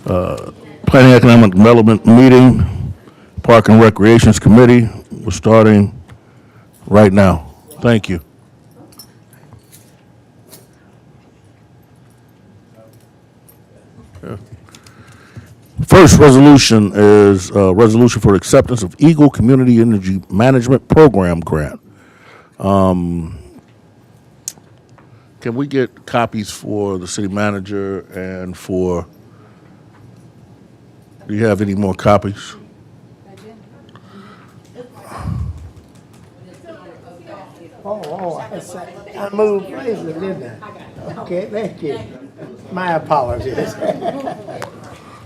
Planning Economic Development meeting, Park and Recreations Committee. We're starting right now. Thank you. First resolution is a resolution for acceptance of Eagle Community Energy Management Program grant. Can we get copies for the city manager and for, do you have any more copies? I moved places, didn't I? Okay, thank you. My apologies.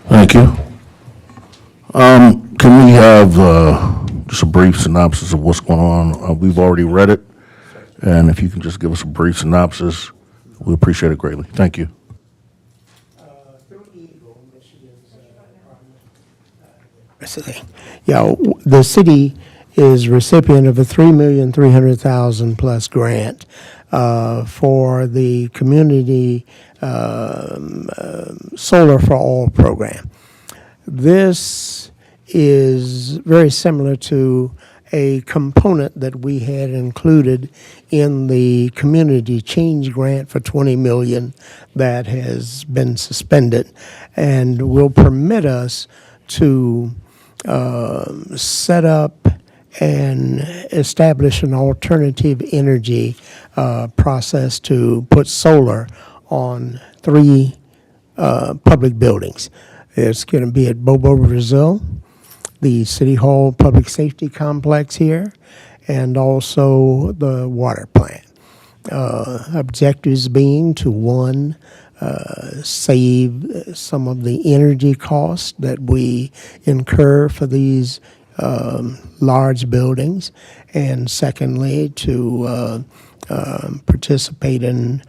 Thank you. Can we have just a brief synopsis of what's going on? We've already read it, and if you can just give us a brief synopsis, we appreciate it greatly. Thank you. Through Eagle, Michigan's yeah, the city is recipient of a $3,300,000 plus grant for the community Solar for All program. This is very similar to a component that we had included in the community change grant for $20 million that has been suspended and will permit us to set up and establish an alternative energy process to put solar on three public buildings. It's going to be at Bobo, Brazil, the City Hall Public Safety Complex here, and also the water plant. Objectives being to, one, save some of the energy costs that we incur for these large buildings, and secondly, to participate in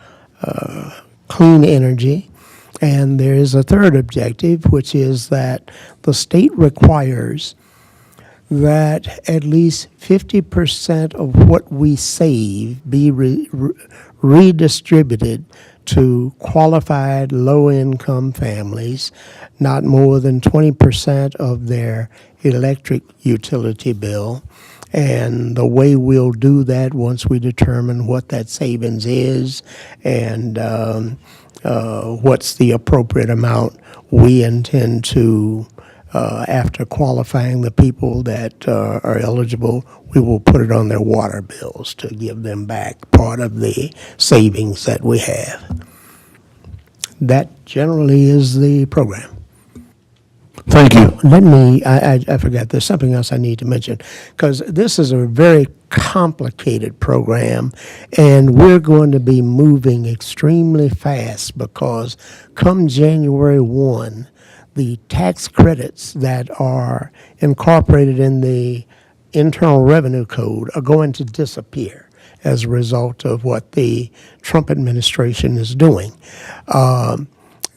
clean energy. And there is a third objective, which is that the state requires that at least 50% of what we save be redistributed to qualified low-income families, not more than 20% of their electric utility bill. And the way we'll do that, once we determine what that savings is and what's the appropriate amount, we intend to, after qualifying the people that are eligible, we will put it on their water bills to give them back part of the savings that we have. That generally is the program. Thank you. Let me, I forgot, there's something else I need to mention, because this is a very complicated program, and we're going to be moving extremely fast because come January 1, the tax credits that are incorporated in the Internal Revenue Code are going to disappear as a result of what the Trump administration is doing.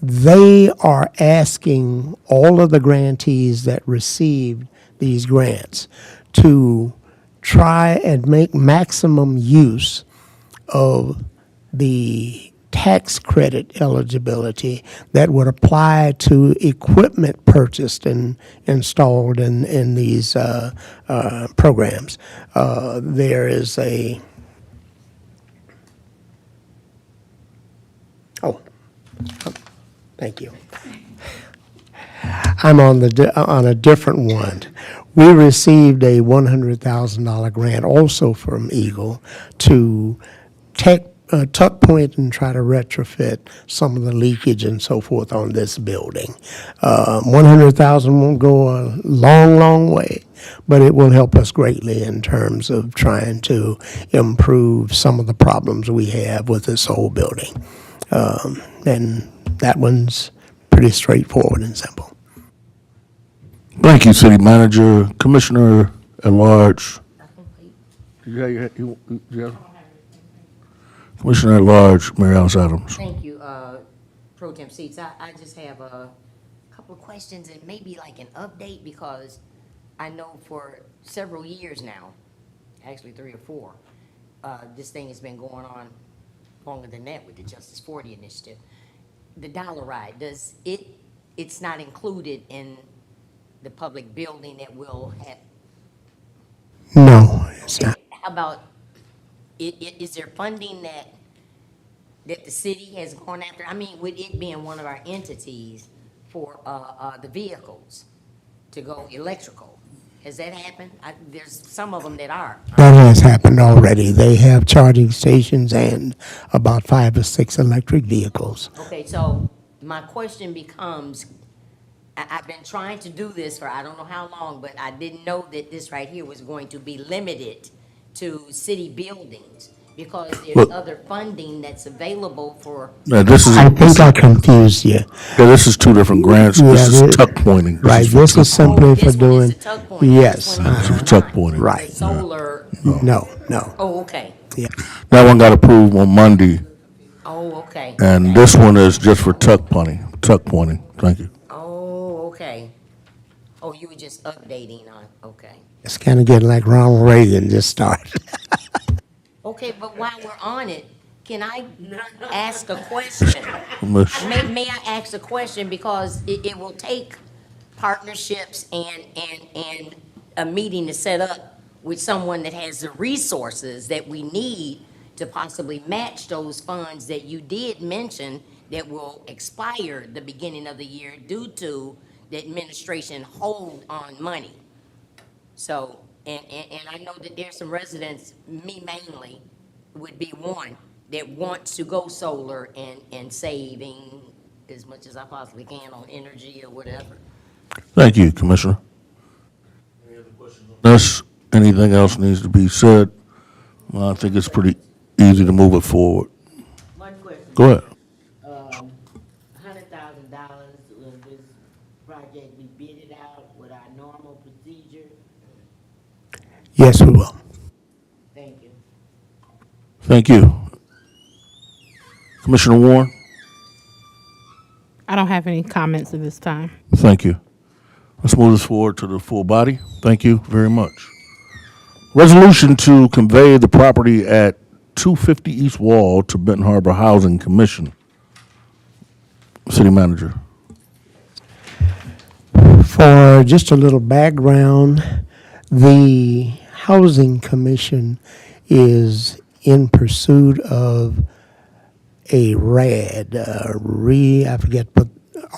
They are asking all of the grantees that received these grants to try and make maximum use of the tax credit eligibility that would apply to equipment purchased and installed in these programs. There is a, thank you. I'm on a different one. We received a $100,000 grant also from Eagle to tuck point and try to retrofit some of the leakage and so forth on this building. 100,000 won't go a long, long way, but it will help us greatly in terms of trying to improve some of the problems we have with this whole building. And that one's pretty straightforward and simple. Thank you, City Manager. Commissioner at Large. Commissioner at Large, Mary Alice Adams. Thank you, Pro Tem Seats. I just have a couple of questions and maybe like an update, because I know for several years now, actually 3 or 4, this thing has been going on longer than that with the Justice 40 initiative. The Dollar Ride, does it it's not included in the public building that will have. No, it's not. How about, is there funding that the city has gone after? I mean, with it being one of our entities for, the vehicles to go electrical. Has that happened? There's some of them that are. That has happened already. They have charging stations and about 5 or 6 electric vehicles. Okay, so my question becomes, I've been trying to do this for I don't know how long, but I didn't know that this right here was going to be limited to city buildings, because there's Look. other funding that's available for, Now, this is, I think I confused you. yeah, this is two different grants. This Yeah, is tuck pointing. Right, for this tuck- is simply Oh, for this one is doing, the tuck point. yes. This one is This is not. tuck pointing. Right. The solar, No, no. oh, okay, That one got approved on Monday, oh, okay, and this one is just for tuck pointing. Thank you. oh, okay. Oh, you were just updating on, okay. It's kind of getting like Ronald Reagan just started. Okay, but while we're on it, can I ask a question? Miss- May I ask a question, because it will take partnerships and a meeting to set up with someone that has the resources that we need to possibly match those funds that you did mention that will expire the beginning of the year due to the administration hold on money. So, and I know that there's some residents, me mainly, would be one, that wants to go solar and saving as much as I possibly can on energy or whatever. Thank you, Commissioner. Any other questions on this? Anything else needs to be said? Well, I think it's pretty easy to move it forward. One question. Go ahead. $100,000, will this project be bidded out with our normal procedure? Yes, we will. Thank you. Thank you. Commissioner Warren? I don't have any comments at this time. Thank you. Let's move this forward to the full body. Thank you very much. Resolution to convey the property at 250 East Wall to Benton Harbor Housing Commission. City Manager. For just a little background, the Housing Commission is in pursuit of a RAD, I forget what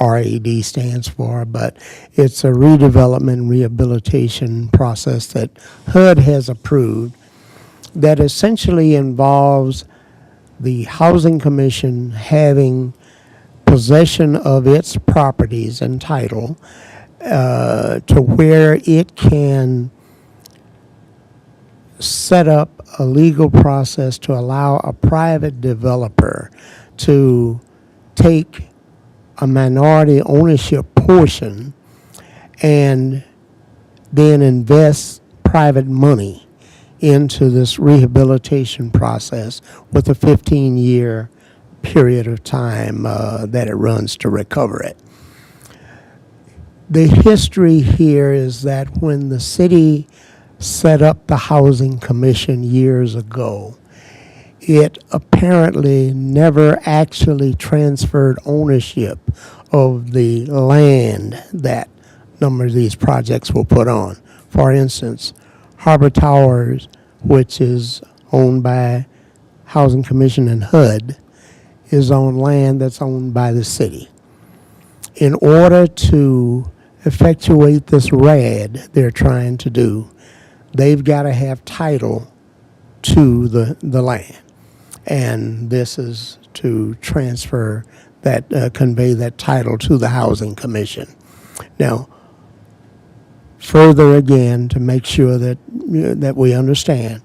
RAD stands for, but it's a redevelopment rehabilitation process that HUD has approved that essentially involves the Housing Commission having possession of its properties and title to where it can set up a legal process to allow a private developer to take a minority ownership portion and then invest private money into this rehabilitation process with a 15-year period of time that it runs to recover it. The history here is that when the city set up the Housing Commission years ago, it apparently never actually transferred ownership of the land that a number of these projects will put on. For instance, Harbor Towers, which is owned by Housing Commission and HUD, is on land that's owned by the city. In order to effectuate this RAD they're trying to do, they've got to have title to the land. And this is to transfer that, convey that title to the Housing Commission. Now, further again, to make sure that, that we understand,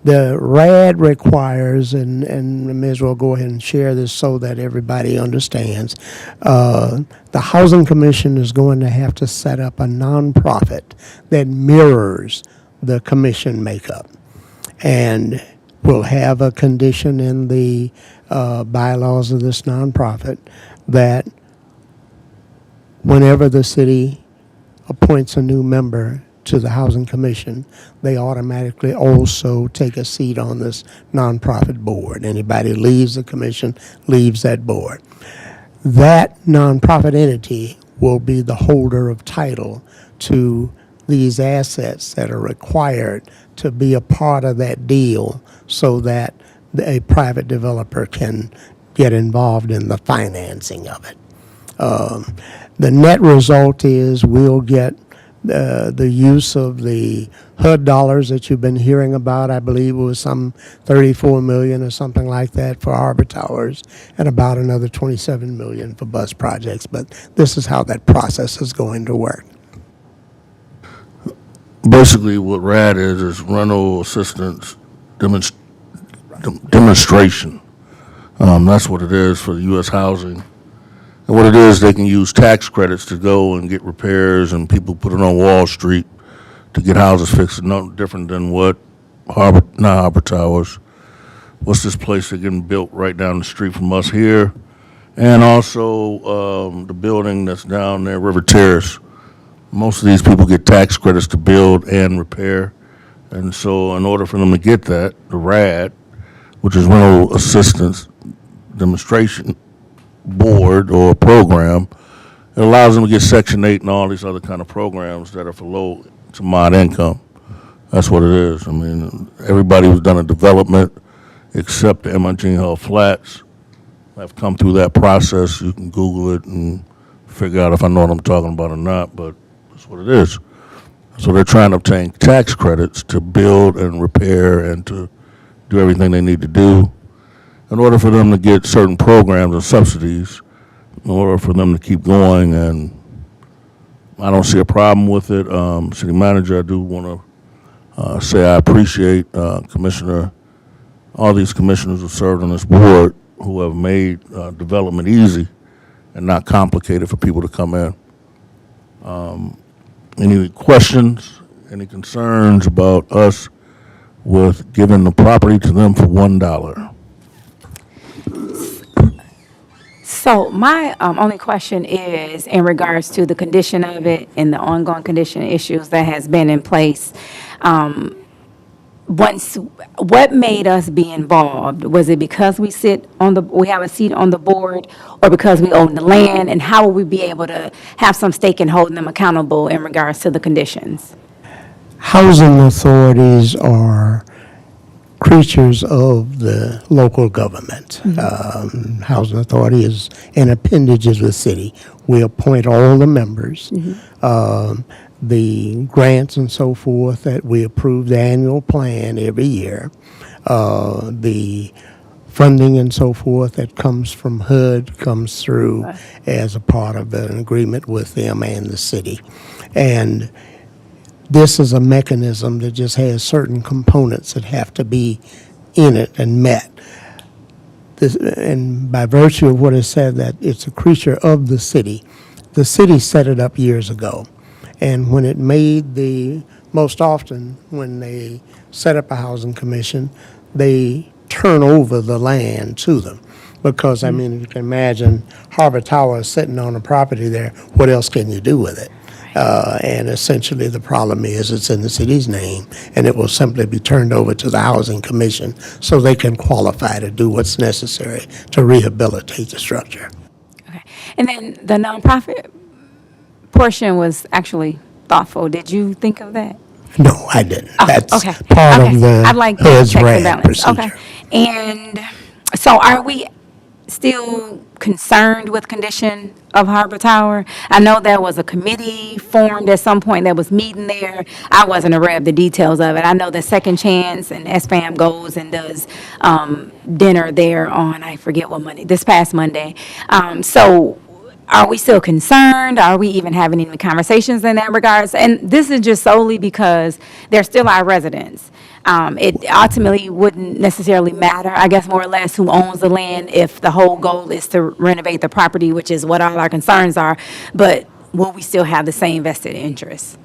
the RAD requires, and I may as well go ahead and share this so that everybody understands, the Housing Commission is going to have to set up a nonprofit that mirrors the commission makeup. And we'll have a condition in the bylaws of this nonprofit that whenever the city appoints a new member to the Housing Commission, they automatically also take a seat on this nonprofit board. Anybody leaves the commission, leaves that board. That nonprofit entity will be the holder of title to these assets that are required to be a part of that deal so that a private developer can get involved in the financing of it. The net result is we'll get the use of the HUD dollars that you've been hearing about. I believe it was some 34 million or something like that for Harbor Towers, and about another 27 million for bus projects. But this is how that process is going to work. Basically, what RAD is rental assistance demonstration. That's what it is for the U.S. housing. And what it is, they can use tax credits to go and get repairs, and people put it on Wall Street to get houses fixed. No different than what not Harbor Towers. What's this place that's getting built right down the street from us here? And also the building that's down there, River Terrace. Most of these people get tax credits to build and repair. And so in order for them to get that, the RAD, which is Rental Assistance Demonstration Board or program, it allows them to get Section 8 and all these other kind of programs that are for low to mod income. That's what it is. I mean, everybody who's done a development except the Imogene Hill Flats have come through that process. You can Google it and figure out if I know what I'm talking about or not, but that's what it is. So they're trying to obtain tax credits to build and repair and to do everything they need to do in order for them to get certain programs and subsidies, in order for them to keep going. And I don't see a problem with it. City manager, I do want to say I appreciate Commissioner, all these commissioners who served on this board who have made development easy and not complicated for people to come in. Any questions, any concerns about us with giving the property to them for $1? So my only question is in regards to the condition of it and the ongoing condition issues that has been in place. What made us be involved? Was it because we have a seat on the board, or because we own the land? And how will we be able to have some stake in holding them accountable in regards to the conditions? Housing authorities are creatures of the local government. Housing authority is an appendage of the city. We appoint all the members. The grants and so forth that we approve the annual plan every year. The funding and so forth that comes from HUD comes through as a part of an agreement with them and the city. And this is a mechanism that just has certain components that have to be in it and met. And by virtue of what is said, that it's a creature of the city set it up years ago. And when it made most often when they set up a housing commission, they turn over the land to them. Because, I mean, if you can imagine Harbor Tower sitting on a property there, what else can you do with it? And essentially the problem is it's in the city's name, and it will simply be turned over to the Housing Commission so they can qualify to do what's necessary to rehabilitate the structure. Okay. And then the nonprofit portion was actually thoughtful. Did you think of that? No, I didn't. Oh, That's okay. part Okay. of the I'd like HUD's checks and RAD balance. procedure. Okay. And so are we still concerned with condition of Harbor Tower? I know there was a committee formed at some point that was meeting there. I wasn't aware of the details of it. I know that Second Chance and SFAM goes and does dinner there on, I forget what Monday, this past Monday. So are we still concerned? Are we even having any conversations in that regards? And this is just solely because they're still our residents. It ultimately wouldn't necessarily matter, I guess, more or less, who owns the land if the whole goal is to renovate the property, which is what all our concerns are. But will we still have the same vested interest?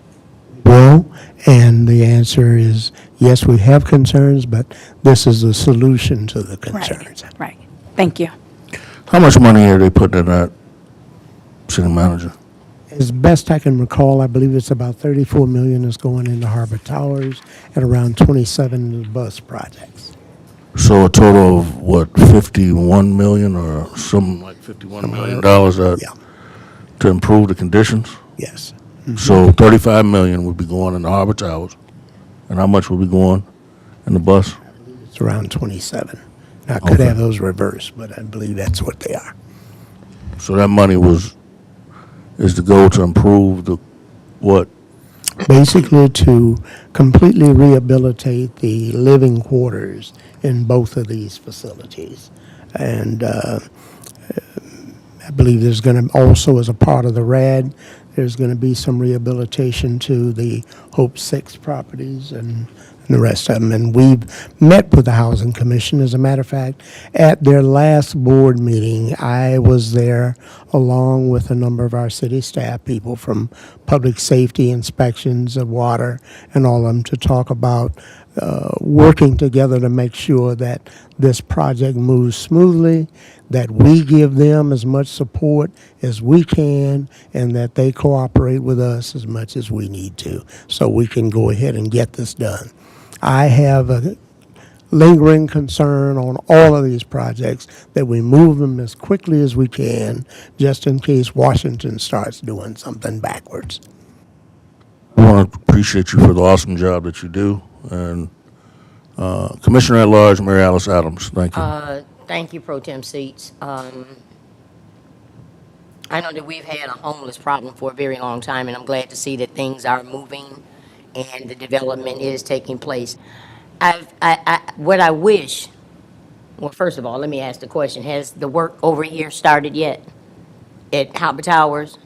Well, and the answer is yes, we have concerns, but this is the solution to the concerns. Right. Thank you. How much money are they putting in that, city manager? As best I can recall, I believe it's about 34 million is going into Harbor Towers and around 27 in the bus projects. So a total of what, 51 million or something like $51 million Yeah. to improve the conditions. Yes. So 35 million would be going in the Harbor Towers. And how much would be going in the bus? It's around 27. I could Okay. have those reversed, but I believe that's what they are. So that money is to go to improve the, what? Basically to completely rehabilitate the living quarters in both of these facilities. And I believe there's going to also, as a part of the RAD, there's going to be some rehabilitation to the Hope 6 properties and the rest of them. And we've met with the Housing Commission. As a matter of fact, at their last board meeting, I was there along with a number of our city staff people from public safety, inspections of water, and all of them to talk about working together to make sure that this project moves smoothly, that we give them as much support as we can, and that they cooperate with us as much as we need to, so we can go ahead and get this done. I have a lingering concern on all of these projects that we move them as quickly as we can, just in case Washington starts doing something backwards. I want to appreciate you for the awesome job that you do. And Commissioner at Large, Mary Alice Adams, thank you. Thank you, Pro Tem Seats. I know that we've had a homeless problem for a very long time, and I'm glad to see that things are moving and the development is taking place. What I wish, well, first of all, let me ask the question, has the work over here started yet at Harbor Towers?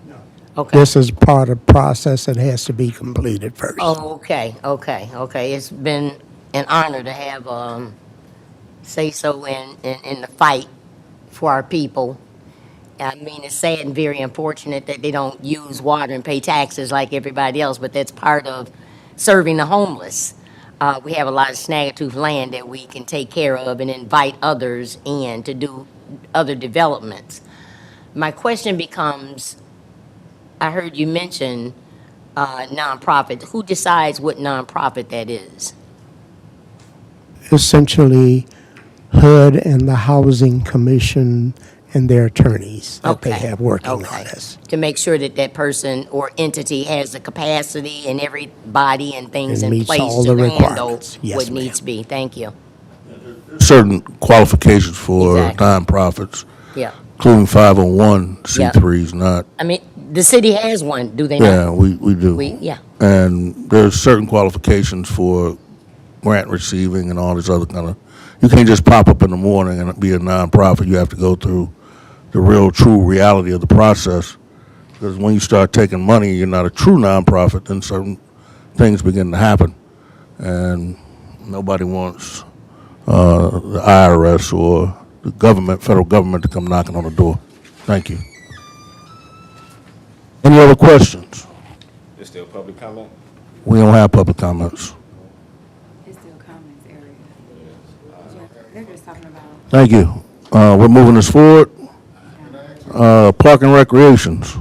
No. Okay. This is part of the process that has to be completed first. Oh, okay. It's been an honor to have say so in the fight for our people. I mean, it's sad and very unfortunate that they don't use water and pay taxes like everybody else, but that's part of serving the homeless. We have a lot of Snaggletooth land that we can take care of and invite others in to do other developments. My question becomes, I heard you mention nonprofit. Who decides what nonprofit that is? Essentially, HUD and the Housing Commission and their attorneys that they have working on this. To make sure that that person or entity has the capacity and everybody and things And in meets place all the to handle requirements. Yes, what ma'am. needs to be. Thank you. Certain qualifications for Exactly. nonprofits, Yeah. including 501c3s, not, I mean, the city has one, do they not? yeah, we do. Yeah. And there's certain qualifications for grant receiving and all this other kind of, you can't just pop up in the morning and be a nonprofit. You have to go through the real, true reality of the process. Because when you start taking money, you're not a true nonprofit, then certain things begin to happen. And nobody wants the IRS or the government, federal government, to come knocking on the door. Thank you. Any other questions? There's still public comment? We don't have public comments. It's still comments area. They're just talking about. Thank you. We're moving this forward. Park and recreations.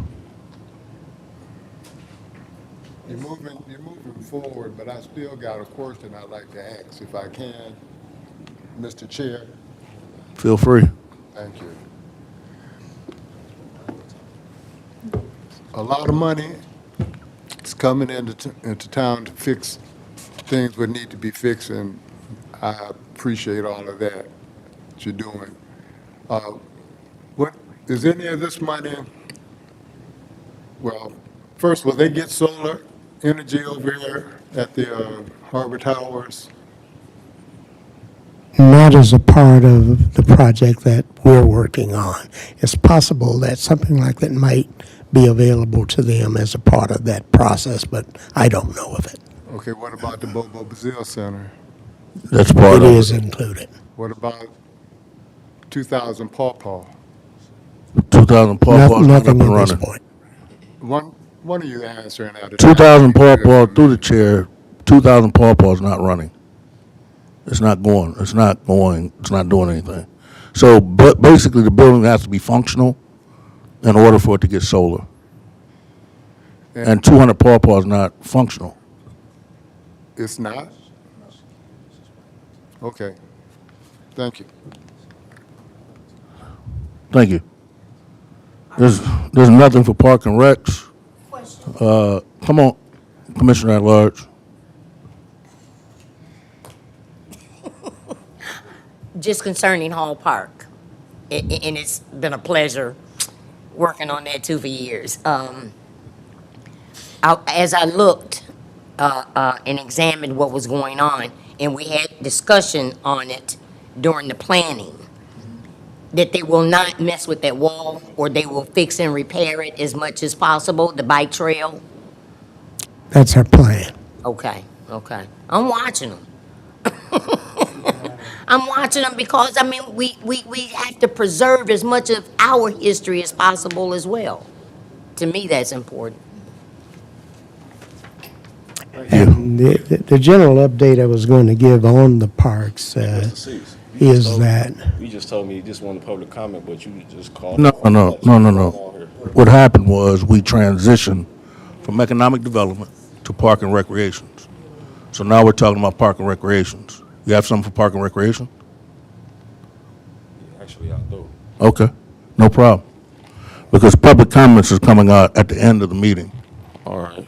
You're moving forward, but I still got a question I'd like to ask, if I can. Mr. Chair, Feel free. thank you. A lot of money is coming into town to fix things that need to be fixed, and I appreciate all of that you're doing. What, is any of this money, well, first, will they get solar energy over here at the Harbor Towers? Not as a part of the project that we're working on. It's possible that something like that might be available to them as a part of that process, but I don't know of it. Okay, what about the Bobo Brazil Center? That's part It of is it. included. What about 2,000 Paw Paw? 2,000 Paw Paw's not up Nothing and at this running. One of you answering that. 2,000 Paw Paw through the chair. 2,000 Paw Paw's not running. It's not going. It's not going. It's not doing anything. So, but basically, the building has to be functional in order for it to get solar. And 200 Paw Paw is not functional. It's not? Okay. Thank you. Thank you. There's nothing for Park and Recs. Come on, Commissioner at Large. Just concerning Hall Park, and it's been a pleasure working on that too for years. As I looked and examined what was going on, and we had discussion on it during the planning, that they will not mess with that wall, or they will fix and repair it as much as possible, the bike trail. That's our plan. Okay, okay. I'm watching them. I'm watching them because, I mean, we have to preserve as much of our history as possible as well. To me, that's important. And the general update I was going to give on the parks is that, You just told me you just wanted public comment, but you just called. No. What happened was we transitioned from economic development to park and recreations. So now we're talking about park and recreations. You have something for park and recreation? Actually, I do. Okay, no problem. Because public comments is coming out at the end of the meeting. All right.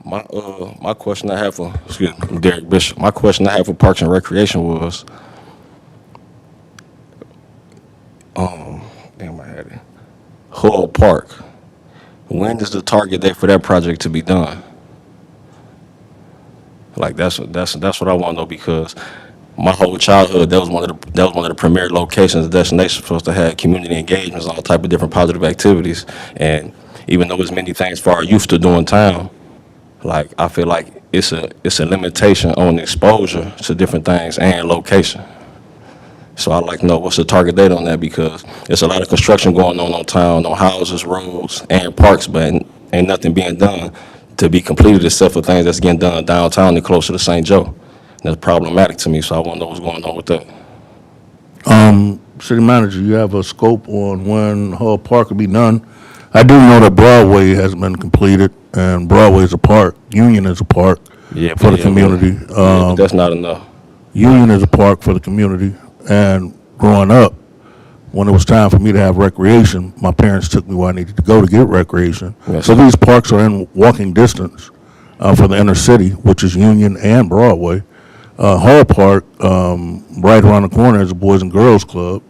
My question I have for, excuse me, Derek Bishop, my question I have for Parks and Recreation was, damn, I had it. Hull Park. When is the target date for that project to be done? Like that's what I want to know, because my whole childhood that was one of the premier locations, destinations for us to have community engagements, all type of different positive activities. And even though there's many things for our youth to do in town, like I feel like it's a limitation on exposure to different things and location. So I'd like to know what's the target date on that, because there's a lot of construction going on town, on houses, roads, and parks, but ain't nothing being done to be completed except for things that's getting done downtown and closer to St. Joe. And that's problematic to me, so I want to know what's going on with that. City manager, you have a scope on when Hull Park will be done? I do know that Broadway has been completed, and Broadway is a park. Union is a park for the community. But that's not enough. Union is a park for the community. And growing up, when it was time for me to have recreation, my parents took me where I needed to go to get recreation. Yes. So these parks are in walking distance for the inner city, which is Union and Broadway. Hall Park, right around the corner, is a Boys and Girls Club.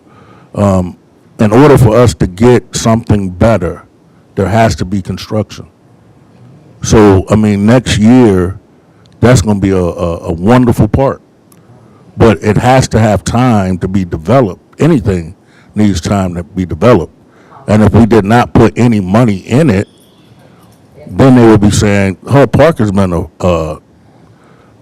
In order for us to get something better, there has to be construction. So, I mean, next year, that's going to be a wonderful park. But it has to have time to be developed. Anything needs time to be developed. And if we did not put any money in it, then they would be saying, Hull Park has been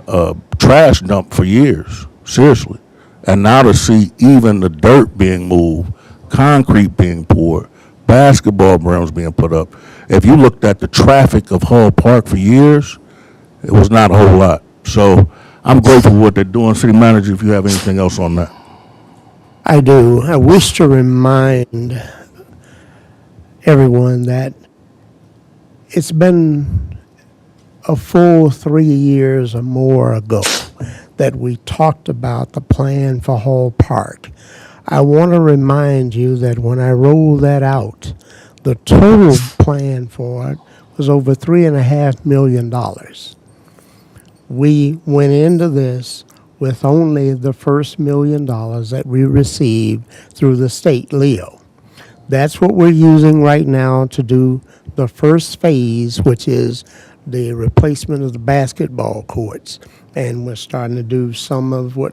a trash dump for years, seriously. And now to see even the dirt being moved, concrete being poured, basketball rims being put up. If you looked at the traffic of Hull Park for years, it was not a whole lot. So I'm grateful for what they're doing. City manager, if you have anything else on that. I do. I wish to remind everyone that it's been a full 3 years or more ago that we talked about the plan for Hall Park. I want to remind you that when I rolled that out, the total plan for it was over $3.5 million. We went into this with only the first $1 million that we received through the state, Leo. That's what we're using right now to do the first phase, which is the replacement of the basketball courts. And we're starting to do some of what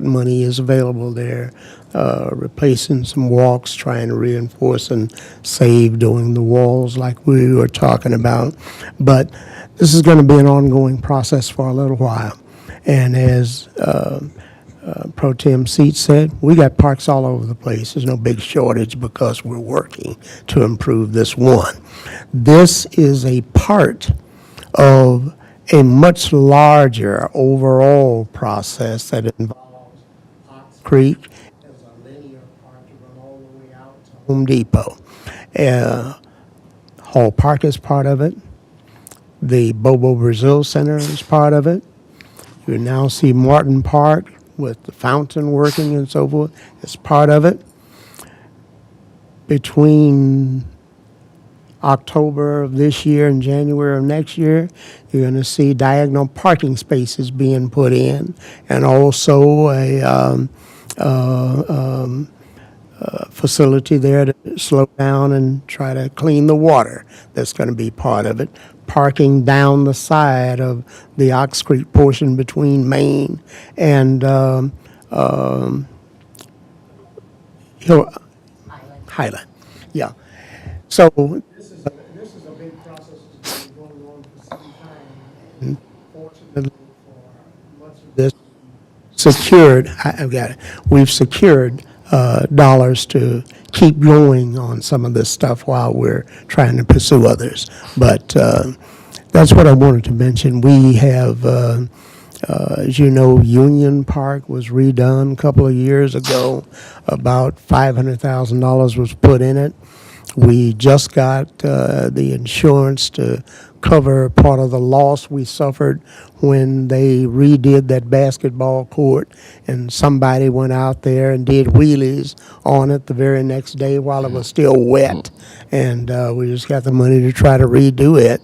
money is available there, replacing some walks, trying to reinforce and save doing the walls like we were talking about. But this is going to be an ongoing process for a little while. And as Pro Tem Seat said, we got parks all over the place. There's no big shortage because we're working to improve this one. This is a part of a much larger overall process that involves Ox Creek. There's a linear park to run all the way out to Home Depot. Hall Park is part of it. The Bobo Brazil Center is part of it. You now see Martin Park with the fountain working and so forth. It's part of it. between October of this year and January of next year, you're going to see diagonal parking spaces being put in, and also a facility there to slow down and try to clean the water. That's going to be part of it. Parking down the side of the Ox Creek portion between Main and Highland. Yeah. So this is a big process that's been going on for some time. And fortunately for much of this secured, I've got it. We've secured dollars to keep going on some of this stuff while we're trying to pursue others. But that's what I wanted to mention. We have, as you know, Union Park was redone a couple of years ago. About $500,000 was put in it. We just got the insurance to cover part of the loss we suffered when they redid that basketball court, and somebody went out there and did wheelies on it the very next day while it was still wet, and we just got the money to try to redo it.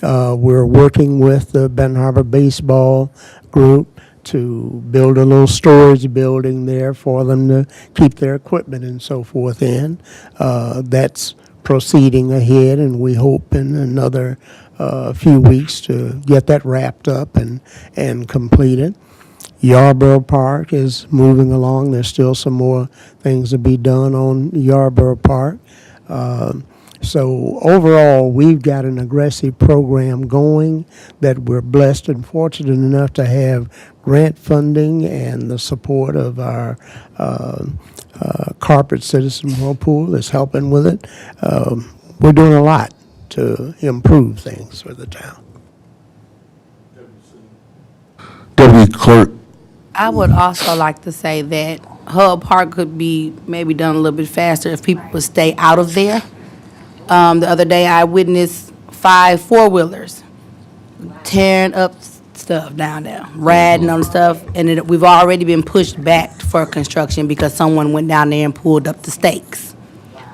We're working with the Benton Harbor Baseball Group to build a little storage building there for them to keep their equipment and so forth in. That's proceeding ahead, and we hope in another few weeks to get that wrapped up and completed. Yarborough Park is moving along. There's still some more things to be done on Yarborough Park. So overall, we've got an aggressive program going that we're blessed and fortunate enough to have grant funding and the support of our corporate citizen whirlpool is helping with it. We're doing a lot to improve things for the town. Deputy Clerk, I would also like to say that Hub Park could be maybe done a little bit faster if people would stay out of there. The other day, I witnessed 5 four-wheelers tearing up stuff down there, ratting on stuff, and we've already been pushed back for construction because someone went down there and pulled up the stakes.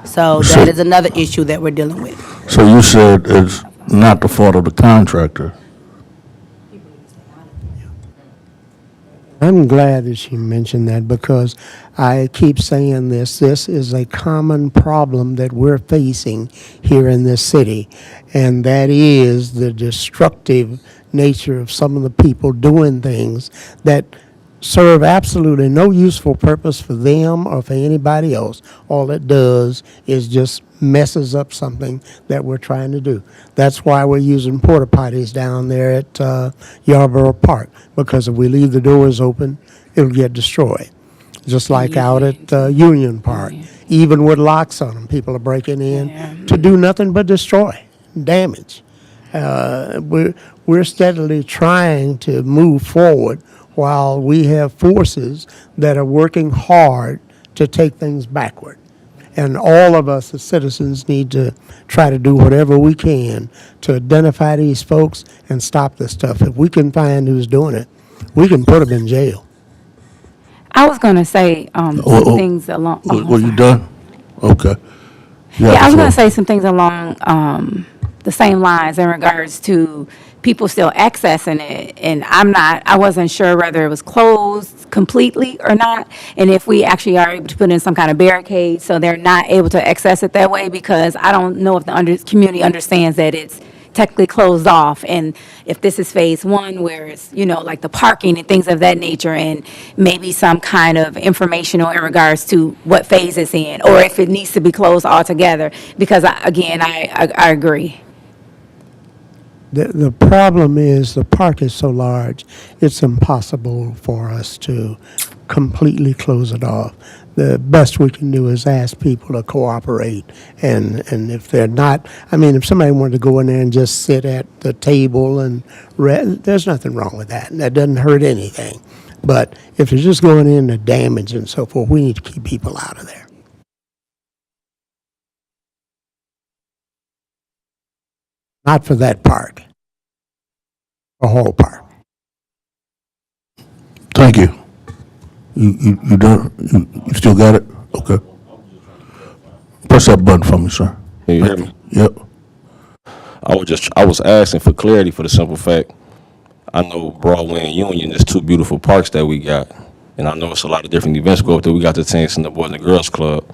So that is another issue that we're dealing with. so you said it's not the fault of the contractor. I'm glad that she mentioned that because I keep saying this. This is a common problem that we're facing here in this city, and that is the destructive nature of some of the people doing things that serve absolutely no useful purpose for them or for anybody else. All it does is just messes up something that we're trying to do. That's why we're using porta potties down there at Yarborough Park, because if we leave the doors open, it'll get destroyed. Just like out at Union Park. Even with locks on them, people are breaking in to do nothing but destroy, damage. We're steadily trying to move forward while we have forces that are working hard to take things backward. And all of us as citizens need to try to do whatever we can to identify these folks and stop this stuff. If we can find who's doing it, we can put them in jail. I was going to say some things along. Were you done? Okay. Yeah, I was going to say some things along the same lines in regards to people still accessing it. And I wasn't sure whether it was closed completely or not. And if we actually are able to put in some kind of barricade so they're not able to access it that way, because I don't know if the community understands that it's technically closed off. And if this is phase 1, where it's, like the parking and things of that nature, and maybe some kind of informational in regards to what phase it's in, or if it needs to be closed altogether, because I agree. The problem is the park is so large, it's impossible for us to completely close it off. The best we can do is ask people to cooperate. And if they're not, if somebody wanted to go in there and just sit at the table and there's nothing wrong with that. That doesn't hurt anything. But if they're just going in to damage and so forth, we need to keep people out of there. Not for that park. The whole park. Thank you. You done? You still got it? Okay. Press that button for me, sir. Can you hear me? Yep. I was asking for clarity for the simple fact, I know Broadway and Union is two beautiful parks that we got. And I know it's a lot of different events go up there. We got the Teens and the Boys and Girls Club.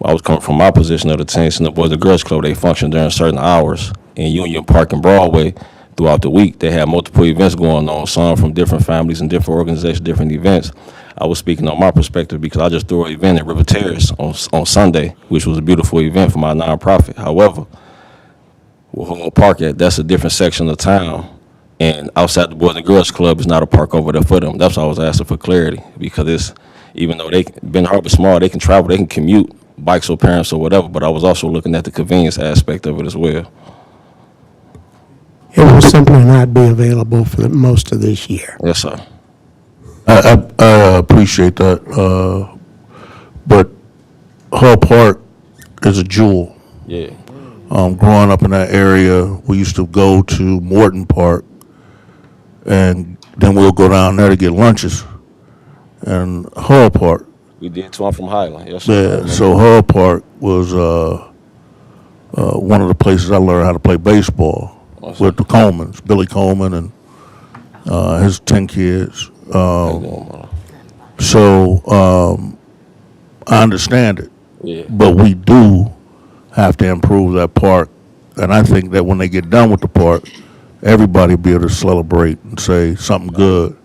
I was coming from my position of the Teens and the Boys and Girls Club. They function during certain hours. In Union Park and Broadway, throughout the week, they have multiple events going on, some from different families and different organizations, different events. I was speaking on my perspective because I just threw an event at River Terrace on Sunday, which was a beautiful event for my nonprofit. However, with Hall Park at, that's a different section of town. And outside the Boys and Girls Club is not a park over there for them. That's why I was asking for clarity, because it's, even though Ben Harbor small, they can travel, they can commute, bikes or parents or whatever, but I was also looking at the convenience aspect of it as well. It will simply not be available for most of this year. Yes, sir. I appreciate that, but Hall Park is a jewel. Yeah. Growing up in that area, we used to go to Morton Park, and then we'll go down there to get lunches. And Hall Park, We did too. I'm from Highland. Yes, sir. yeah, so Hall Park was one of the places I learned how to play baseball with the Colemans, Billy Coleman and his 10 kids. So I understand it, Yeah. but we do have to improve that park. And I think that when they get done with the park, everybody will be able to celebrate and say something good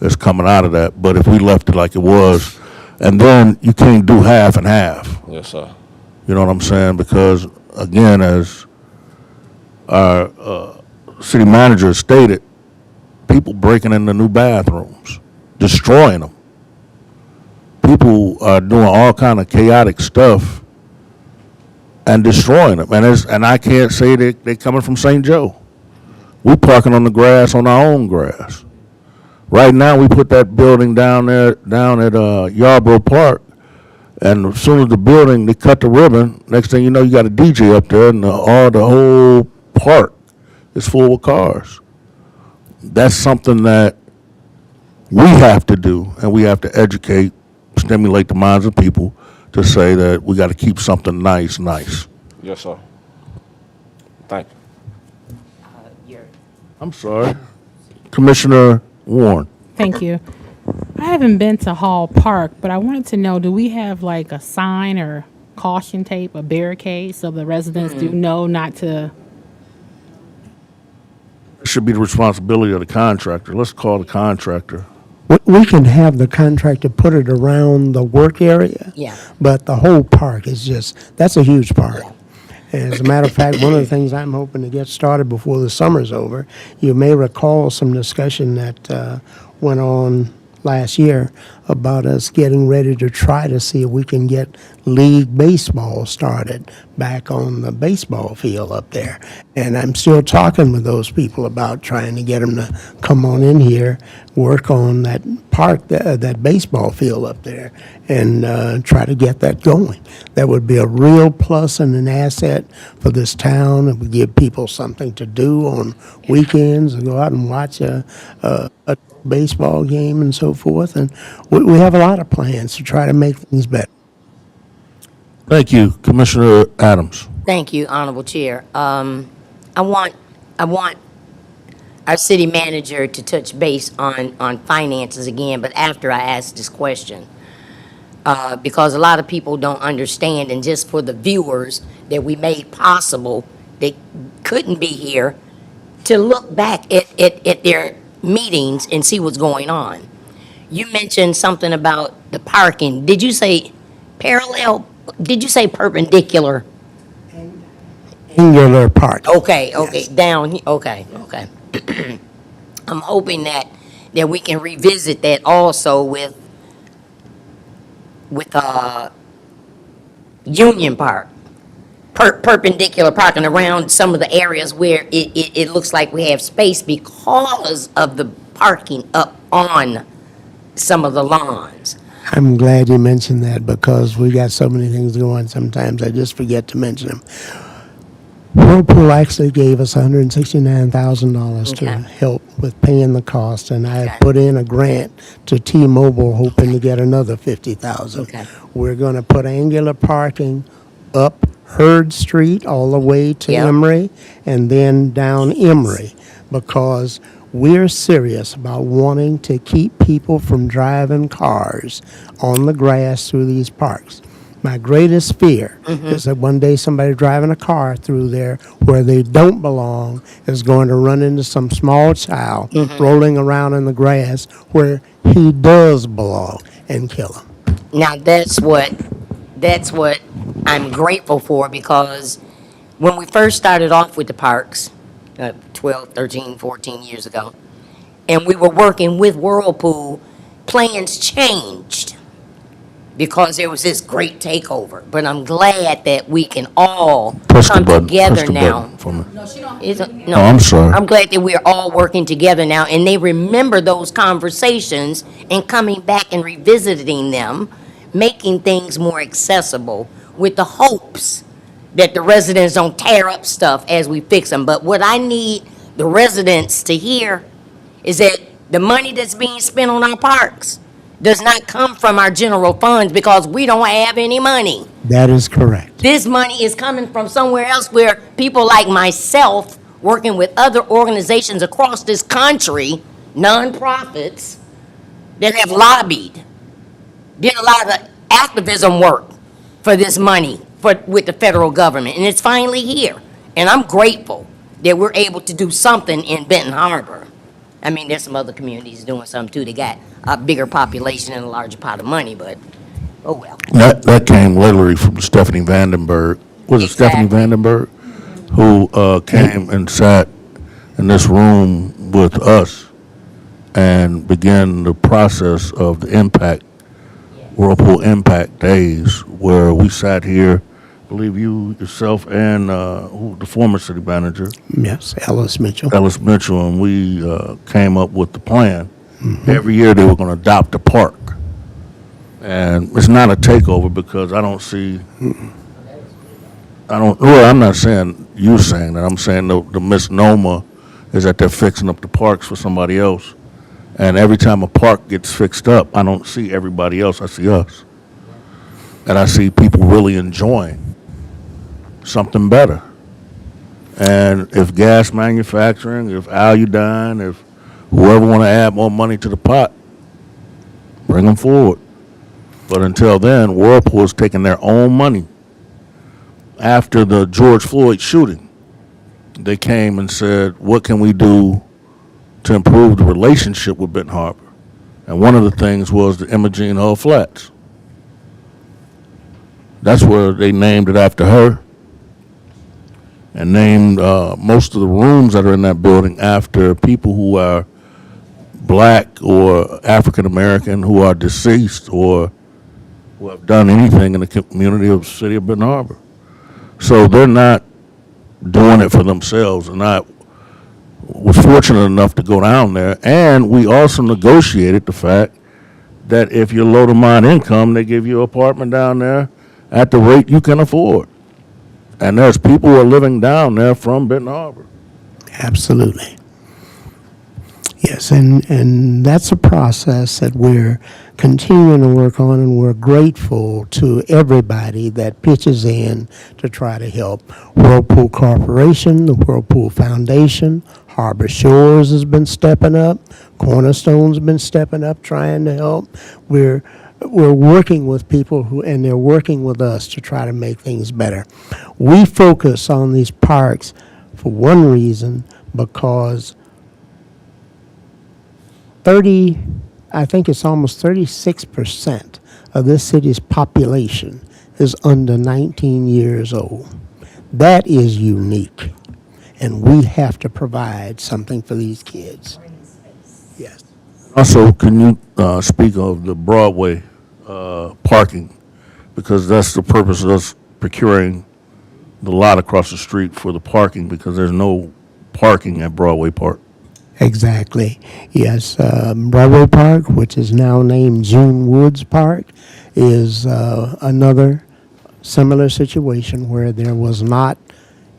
is coming out of that. But if we left it like it was, and then you can't do half and half. Yes, sir. You know what I'm saying? Because, again, as our city manager has stated, people breaking into new bathrooms, destroying them. People are doing all kind of chaotic stuff and destroying them. And I can't say that they're coming from St. Joe. We parking on the grass, on our own grass. Right now, we put that building down at Yarborough Park, and as soon as the building, they cut the ribbon, next thing you know, you got a DJ up there, and the whole park is full of cars. That's something that we have to do, and we have to educate, stimulate the minds of people to say that we got to keep something nice. Yes, sir. Thank you. I'm sorry. Commissioner Warren. Thank you. I haven't been to Hall Park, but I wanted to know, do we have like a sign or caution tape, a barricade, so the residents do know not to? It should be the responsibility of the contractor. Let's call the contractor. We can have the contractor put it around the work area. Yeah. But the whole park is just, that's a huge park. And as a matter of fact, one of the things I'm hoping to get started before the summer's over, you may recall some discussion that went on last year about us getting ready to try to see if we can get league baseball started back on the baseball field up there. And I'm still talking with those people about trying to get them to come on in here, work on that park, that baseball field up there, and try to get that going. That would be a real plus and an asset for this town. It would give people something to do on weekends, and go out and watch a baseball game and so forth. And we have a lot of plans to try to make things better. Thank you, Commissioner Adams. Thank you, Honorable Chair. I want our city manager to touch base on finances again, but after I ask this question. Because a lot of people don't understand, and just for the viewers that we made possible, they couldn't be here, to look back at their meetings and see what's going on. You mentioned something about the parking. Did you say parallel? Did you say perpendicular? Angular park. Okay, Yes. down, okay. I'm hoping that we can revisit that also with Union Park. Perpendicular parking around some of the areas where it looks like we have space because of the parking up on some of the lawns. I'm glad you mentioned that because we got so many things going. Sometimes I just forget to mention them. Whirlpool actually gave us $169,000 to Okay. help with paying the cost, and I Okay. put in a grant to T-Mobile hoping to get another $50,000. Okay. We're going to put angular parking up Hurd Street all the way to Yeah. Emory and then down Emory, because we're serious about wanting to keep people from driving cars on the grass through these parks. My greatest fear is that one day somebody driving a car through there where they don't belong is going to run into some small child rolling around in the grass where he does belong and kill him. Now, that's what I'm grateful for, because when we first started off with the parks, 12, 13, 14 years ago, and we were working with Whirlpool, plans changed because there was this great takeover. But I'm glad that we can all Press the come button. together Press the now. button for me. No, Oh, I'm sorry. I'm glad that we're all working together now, and they remember those conversations and coming back and revisiting them, making things more accessible with the hopes that the residents don't tear up stuff as we fix them. But what I need the residents to hear is that the money that's being spent on our parks does not come from our general funds, because we don't have any money. That is correct. This money is coming from somewhere else, where people like myself, working with other organizations across this country, nonprofits, that have lobbied, did a lot of activism work for this money with the federal government, and it's finally here. And I'm grateful that we're able to do something in Benton Harbor. I mean, there's some other communities doing something too. They got a bigger population and a larger pot of money, but, oh well. That came literally from Stephanie Vandenberg. Was it Stephanie Exactly. Vandenberg? Who came and sat in this room with us and began the process of the impact, Whirlpool Impact Days, where we sat here, I believe you, yourself, and the former city manager, Yes, Ellis Mitchell. Ellis Mitchell, and we came up with the plan. Every year they were going to adopt a park. And it's not a takeover, because I don't see, well, I'm not saying you saying that. I'm saying the misnomer is that they're fixing up the parks for somebody else. And every time a park gets fixed up, I don't see everybody else, I see us. And I see people really enjoying something better. And if gas manufacturing, if Aludyne, if whoever want to add more money to the pot, bring them forward. But until then, Whirlpool is taking their own money. After the George Floyd shooting, they came and said, what can we do to improve the relationship with Benton Harbor? And one of the things was the Imogene Hull Flats. That's where they named it after her, and named most of the rooms that are in that building after people who are black or African American, who are deceased or who have done anything in the community of the city of Benton Harbor. So they're not doing it for themselves. And I was fortunate enough to go down there, and we also negotiated the fact that if you're low to moderate income, they give you an apartment down there at the rate you can afford. And there's people who are living down there from Benton Harbor. Absolutely. Yes, and that's a process that we're continuing to work on, and we're grateful to everybody that pitches in to try to help. Whirlpool Corporation, the Whirlpool Foundation, Harbor Shores has been stepping up, Cornerstone's been stepping up, trying to help. We're working with people and they're working with us to try to make things better. We focus on these parks for one reason, because I think it's almost 36% of this city's population is under 19 years old. That is unique, and we have to provide something for these kids. Yes. Also, can you speak of the Broadway parking? Because that's the purpose of us procuring the lot across the street for the parking, because there's no parking at Broadway Park. Exactly. Yes, Broadway Park, which is now named June Woods Park, is another similar situation where there was not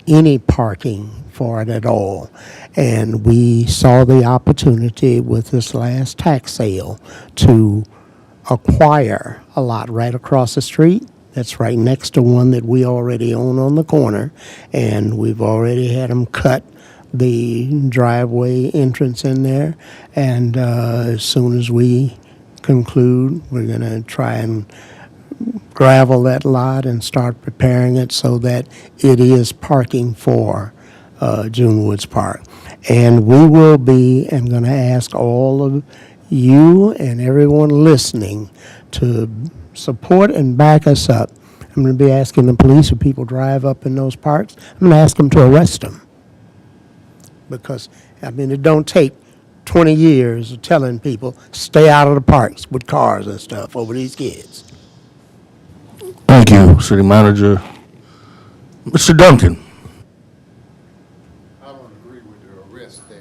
any parking for it at all. And we saw the opportunity with this last tax sale to acquire a lot right across the street that's right next to one that we already own on the corner, and we've already had them cut the driveway entrance in there. And as soon as we conclude, we're going to try and gravel that lot and start preparing it so that it is parking for June Woods Park. And we will be, I'm going to ask all of you and everyone listening to support and back us up. I'm going to be asking the police, if people drive up in those parks, I'm going to ask them to arrest them. Because, I mean, it don't take 20 years of telling people, stay out of the parks with cars and stuff over these kids. Thank you, City Manager. Mr. Duncan. I don't agree with the arrest thing.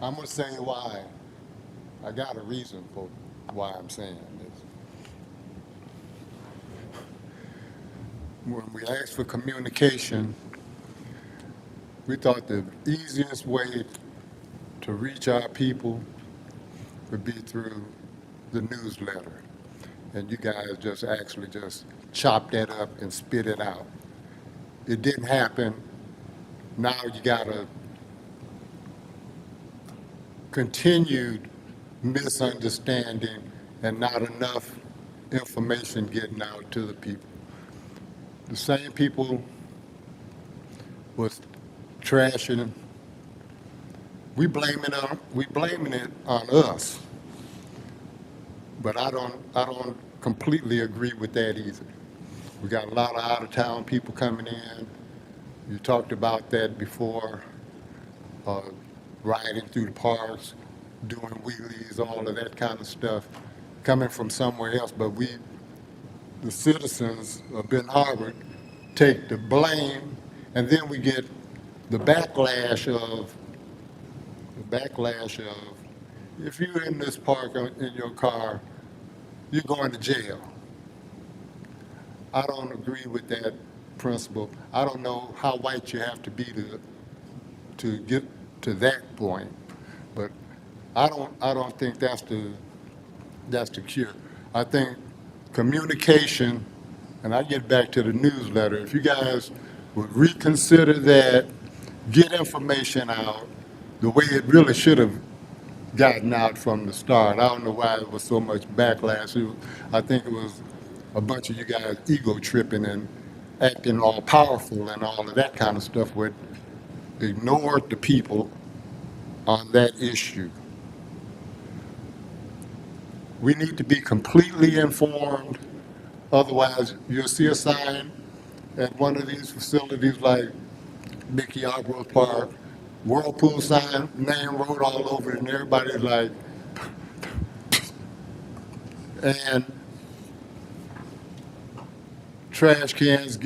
I'm gonna say why. I got a reason for why I'm saying this. When we asked for communication, we thought the easiest way to reach our people would be through the newsletter. And you guys just actually just chop that up and spit it out. It didn't happen. Now you got a continued misunderstanding and not enough information getting out to the people. The same people was trashing. We blaming it on us. But I don't completely agree with that either. We got a lot of out-of-town people coming in. You talked about that before, riding through the parks, doing wheelies, all of that kind of stuff, coming from somewhere else. But we, the citizens of Benton Harbor, take the blame, and then we get the backlash of, if you're in this park in your car, you're going to jail. I don't agree with that principle. I don't know how white you have to be to get to that point, but I don't think that's the cure. I think communication, and I get back to the newsletter. If you guys would reconsider that, get information out the way it really should have gotten out from the start. I don't know why it was so much backlash. I think it was a bunch of you guys ego tripping and acting all powerful and all of that kind of stuff, which ignored the people on that issue. We need to be completely informed. Otherwise, you'll see a sign at one of these facilities like Mickey Arbor Park, Whirlpool sign, name wrote all over it, and everybody's like, and trash cans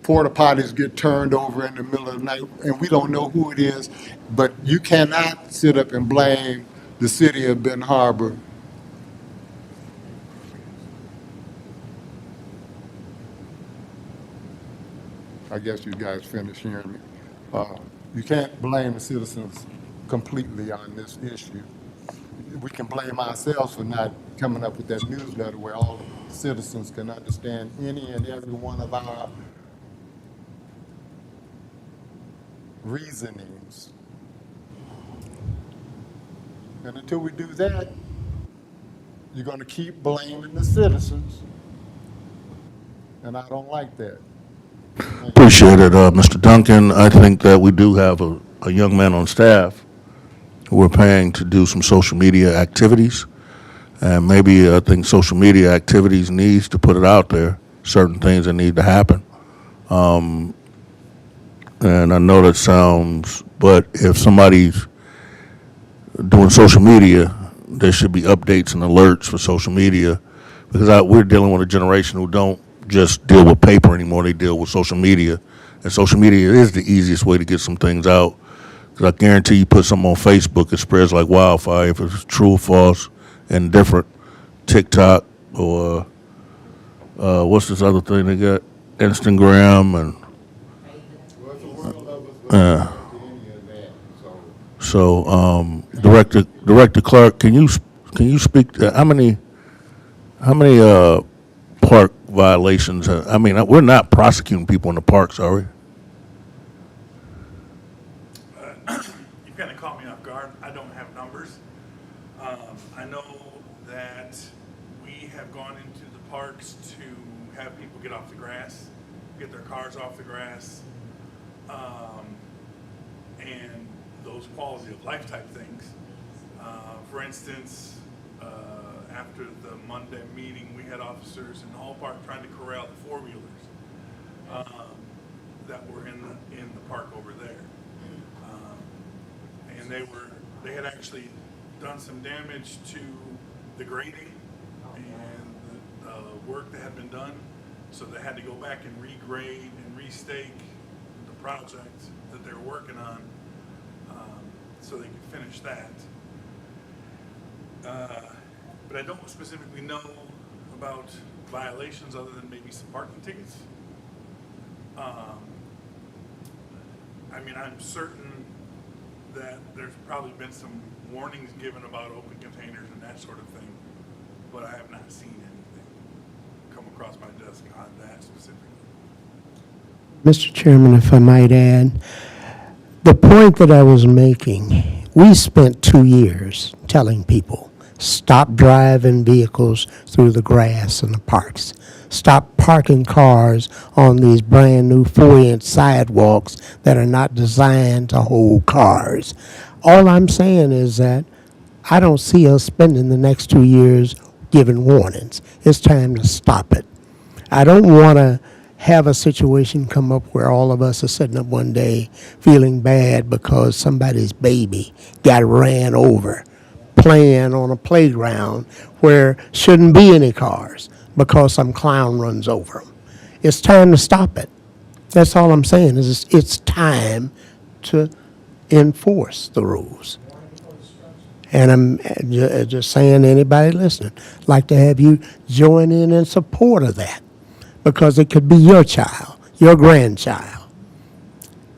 porta potties get turned over in the middle of the night, and we don't know who it is, but you cannot sit up and blame the city of Benton Harbor. I guess you guys finished hearing me. You can't blame the citizens completely on this issue. We can blame ourselves for not coming up with that newsletter where all citizens can understand any and every one of our reasonings. And until we do that, you're going to keep blaming the citizens. And I don't like that. Appreciate it, Mr. Duncan. I think that we do have a young man on staff who we're paying to do some social media activities. And maybe I think social media activities needs to put it out there, certain things that need to happen. And I know that sounds, but if somebody's doing social media, there should be updates and alerts for social media, because we're dealing with a generation who don't just deal with paper anymore. They deal with social media, and social media is the easiest way to get some things out, because I guarantee you put something on Facebook, it spreads like wildfire if it's true or false and different. TikTok or what's this other thing they got? Instagram and so Director Clark, can you speak to how many park violations? I mean, we're not prosecuting people in the parks, are we? You kind of caught me off guard. I don't have numbers. I know that we have gone into the parks to have people get off the grass, get their cars off the grass, and those quality of life type things. For instance, after the Monday meeting, we had officers in Hall Park trying to corral the four-wheelers that were in the park over there. And they had actually done some damage to the grading and the work that had been done. So they had to go back and regrade and restake the project that they were working on, so they could finish that. But I don't specifically know about violations other than maybe some parking tickets. I mean, I'm certain that there's probably been some warnings given about open containers and that sort of thing, but I have not seen anything come across my desk on that specifically. Mr. Chairman, if I might add, the point that I was making, we spent 2 years telling people, stop driving vehicles through the grass in the parks. Stop parking cars on these brand-new 4-inch sidewalks that are not designed to hold cars. All I'm saying is that I don't see us spending the next 2 years giving warnings. It's time to stop it. I don't want to have a situation come up where all of us are sitting up one day feeling bad because somebody's baby got ran over playing on a playground where shouldn't be any cars because some clown runs over them. It's time to stop it. That's all I'm saying is it's time to enforce the rules. And I'm just saying to anybody listening, I'd like to have you join in support of that because it could be your child, your grandchild.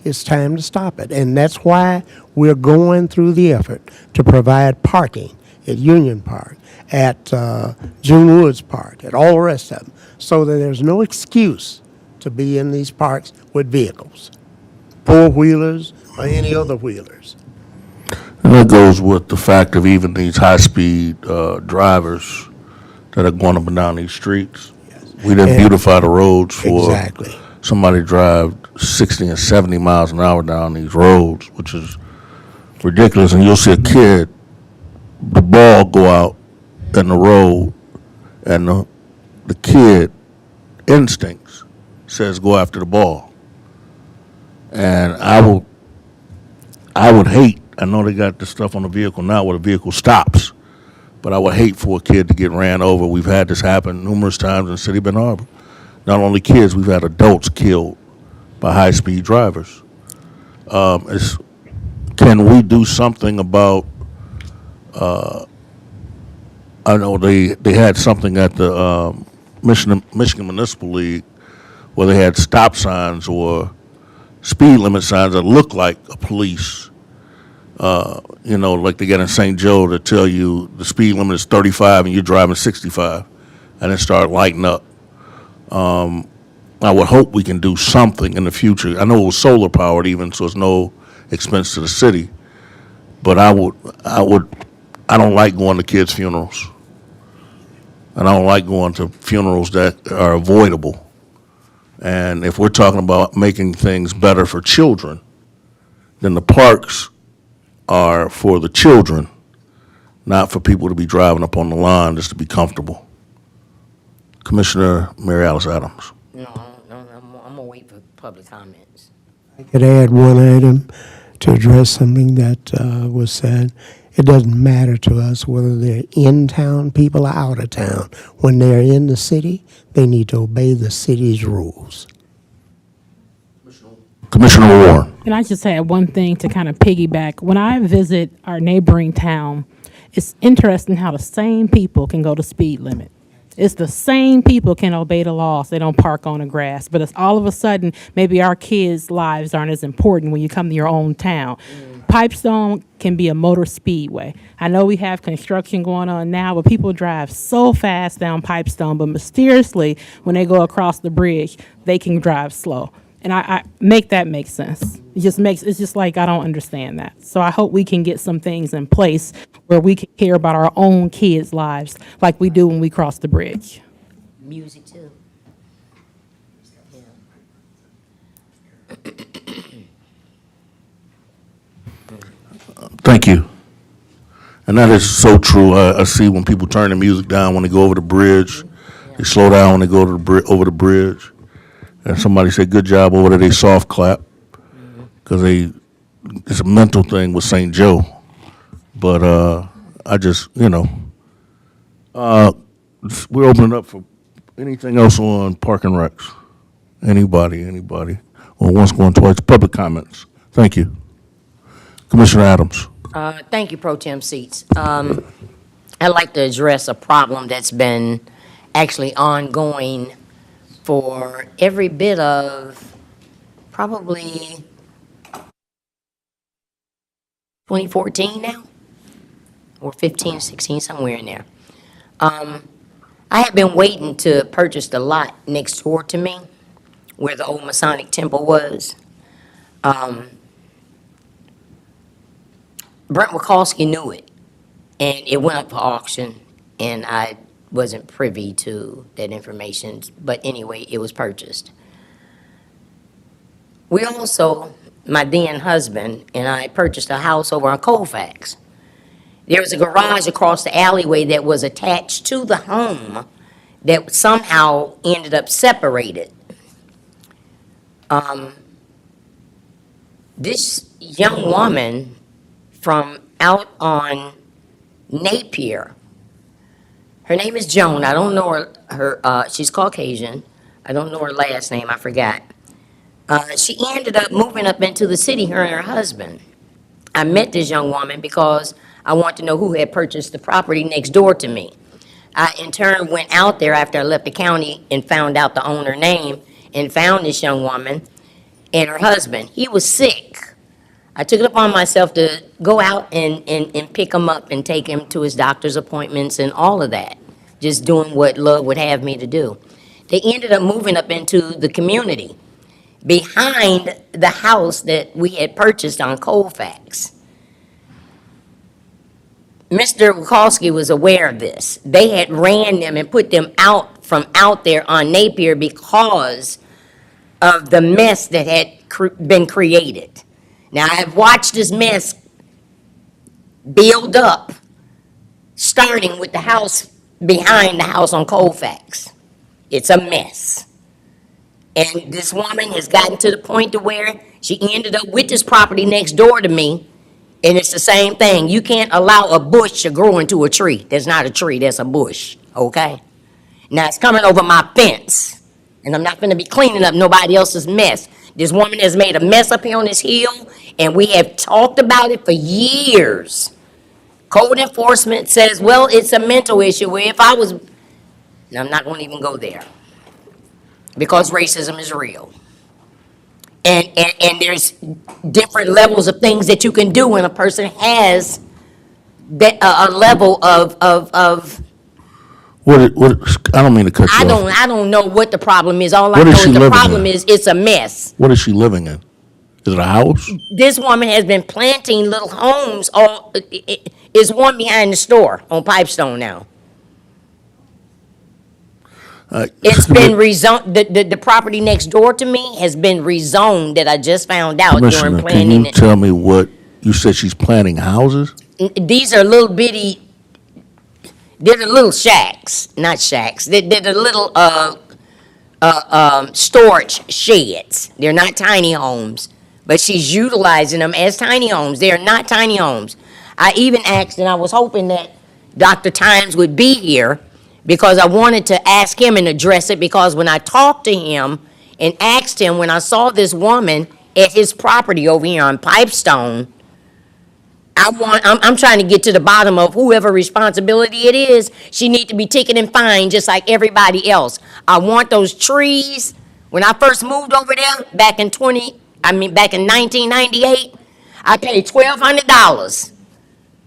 It's time to stop it. And that's why we're going through the effort to provide parking at Union Park, at June Woods Park, at all the rest of them, so that there's no excuse to be in these parks with vehicles, four-wheelers or any other wheelers. And that goes with the fact of even these high-speed drivers that are going up and down these streets. We didn't beautify the roads for Exactly. somebody to drive 60 and 70 miles an hour down these roads, which is ridiculous. And you'll see a kid, the ball go out in the road, and the kid instincts says go after the ball. And I would hate, I know they got this stuff on the vehicle now where the vehicle stops, but I would hate for a kid to get ran over. We've had this happen numerous times in the city of Benton Harbor. Not only kids, we've had adults killed by high-speed drivers. Can we do something about, I know they had something at the Michigan Municipal League where they had stop signs or speed limit signs that look like a police, like they got in St. Joe that tell you the speed limit is 35 and you're driving 65, and then start lighting up. I would hope we can do something in the future. I know it was solar powered even, so it's no expense to the city. But I don't like going to kids' funerals. And I don't like going to funerals that are avoidable. And if we're talking about making things better for children, then the parks are for the children, not for people to be driving up on the line just to be comfortable. Commissioner Mary Alice Adams. No, I'm gonna wait for public comments. I could add one item to address something that was said. It doesn't matter to us whether they're in-town people or out of town. When they're in the city, they need to obey the city's rules. Commissioner Warren. And I just add one thing to kind of piggyback. When I visit our neighboring town, it's interesting how the same people can go the speed limit. It's the same people can obey the laws. They don't park on the grass. But it's all of a sudden, maybe our kids' lives aren't as important when you come to your own town. Pipestone can be a motor speedway. I know we have construction going on now, but people drive so fast down Pipestone, but mysteriously, when they go across the bridge, they can drive slow. And I make that make sense. It's just like, I don't understand that. So I hope we can get some things in place where we can care about our own kids' lives like we do when we cross the bridge. Music too. Thank you. And that is so true. I see when people turn the music down when they go over the bridge. They slow down when they go to over the bridge. And somebody said, good job over there, they soft clap. Because it's a mental thing with St. Joe. But I just, we're opening up for anything else on Park and Recs. Anybody? Well, once going twice, public comments. Thank you. Commissioner Adams. Thank you, Pro Tem Seats. I'd like to address a problem that's been actually ongoing for every bit of probably 2014 now, or 15, 16, somewhere in there. I have been waiting to purchase the lot next door to me, where the old Masonic Temple was. Brent Wachowski knew it, and it went up for auction, and I wasn't privy to that information, but anyway, it was purchased. We also, my then husband and I, purchased a house over on Colfax. There was a garage across the alleyway that was attached to the home that somehow ended up separated. This young woman from out on Napier, her name is Joan. I don't know her, she's Caucasian. I don't know her last name, I forgot. She ended up moving up into the city, her and her husband. I met this young woman because I wanted to know who had purchased the property next door to me. I, in turn, went out there after I left the county and found out the owner name and found this young woman and her husband. He was sick. I took it upon myself to go out and pick him up and take him to his doctor's appointments and all of that, just doing what love would have me to do. They ended up moving up into the community behind the house that we had purchased on Colfax. Mr. Wachowski was aware of this. They had ran them and put them out from out there on Napier because of the mess that had been created. Now, I have watched this mess build up, starting with the house behind the house on Colfax. It's a mess. And this woman has gotten to the point to where she ended up with this property next door to me, and it's the same thing. You can't allow a bush to grow into a tree. That's not a tree, that's a bush, okay? Now, it's coming over my fence, and I'm not gonna be cleaning up nobody else's mess. This woman has made a mess up here on this hill, and we have talked about it for years. Code enforcement says, well, it's a mental issue, where if I was, and I'm not gonna even go there, because racism is real. And there's different levels of things that you can do when a person has that, a level of What, I don't mean to cut you off. I don't know what the problem is. All I What know is is she the living problem in? is it's a mess. What is she living in? Is it a house? This woman has been planting little homes is one behind the store on Pipestone now. It's been rezoned, the property next door to me has been rezoned that I just found out during Commissioner, can planning. you tell me what, you said she's planning houses? These are little bitty, they're the little shacks, not shacks. They're the little, storage sheds. They're not tiny homes, but she's utilizing them as tiny homes. They are not tiny homes. I even asked, and I was hoping that Dr. Times would be here, because I wanted to ask him and address it, because when I talked to him and asked him, when I saw this woman at his property over here on Pipestone, I'm trying to get to the bottom of whoever responsibility it is. She need to be ticketed and fined just like everybody else. I want those trees. When I first moved over there back in 1998, I paid $1,200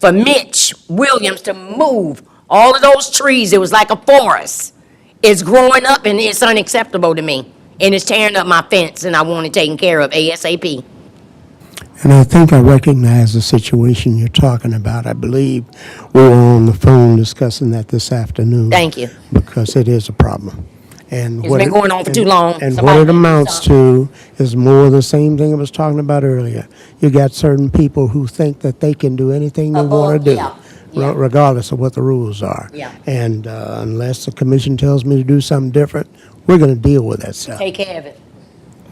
for Mitch Williams to move all of those trees. It was like a forest. It's growing up and it's unacceptable to me. And it's tearing up my fence and I want it taken care of ASAP. And I think I recognize the situation you're talking about. I believe we were on the phone discussing that this afternoon. Thank you. Because it is a problem. And It's what been going on for too long. And Somebody what it need to do amounts to is more the same thing I was talking about earlier. You got certain people who think that they can do anything they want to do. Yeah, yeah. Regardless of what the rules are. Yeah. And unless the commission tells me to do something different, we're going to deal with that stuff. Take care of it.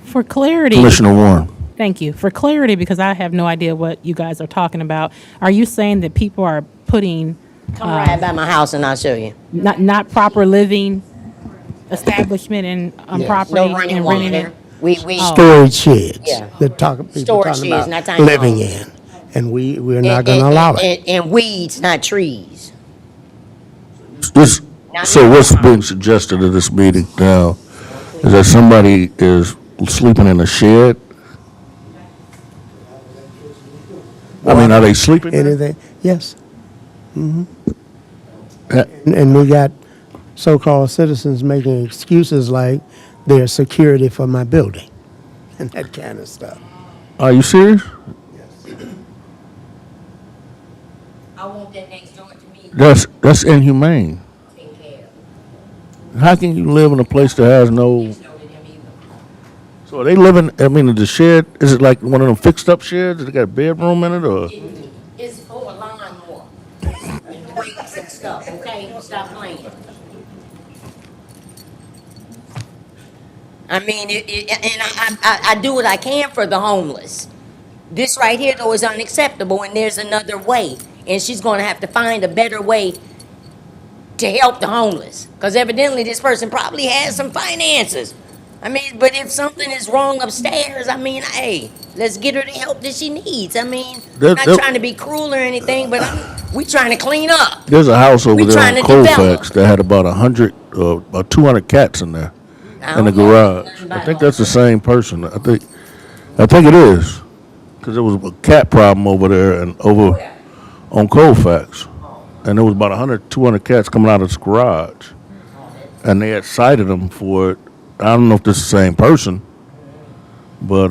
For clarity. Commissioner Warren. Thank you. For clarity, because I have no idea what you guys are talking about, are you saying that people are putting Come right by my house and I'll show you. not proper living establishment and property No running and water renting there. it? We, Storage sheds. Yeah. That people Storage talking sheds, about not tiny living homes. in. And we're not going to allow it. And weeds, not trees. This, so what's being suggested at this meeting now is that somebody is sleeping in a shed? I mean, are they sleeping there? Anything? Yes. Uh, And we got so-called citizens making excuses like they're security for my building and that kind of stuff. Are you serious? I want that next door to me That's inhumane. taken care of. How can you live in a place that has no, Next door to them either. so are they living, I mean, the shed, is it like one of them fixed-up sheds? Does it got a bedroom in it, or? It's for a lawnmower. And brakes and stuff, okay? Stop playing. I mean, and I do what I can for the homeless. This right here, though, is unacceptable, and there's another way. And she's gonna have to find a better way to help the homeless. Because evidently, this person probably has some finances. I mean, but if something is wrong upstairs, I mean, hey, let's get her the help that she needs. I mean, I'm not trying to be cruel or anything, but we trying to clean up. There's a house over We there trying on to develop. Colfax that had about 100, or 200 cats in there, in the garage. I think that's the same person. I think it is, because there was a cat problem over there and over on Colfax. And there was about 100, 200 cats coming out of this garage. And they had cited them for it. I don't know if this is the same person, but,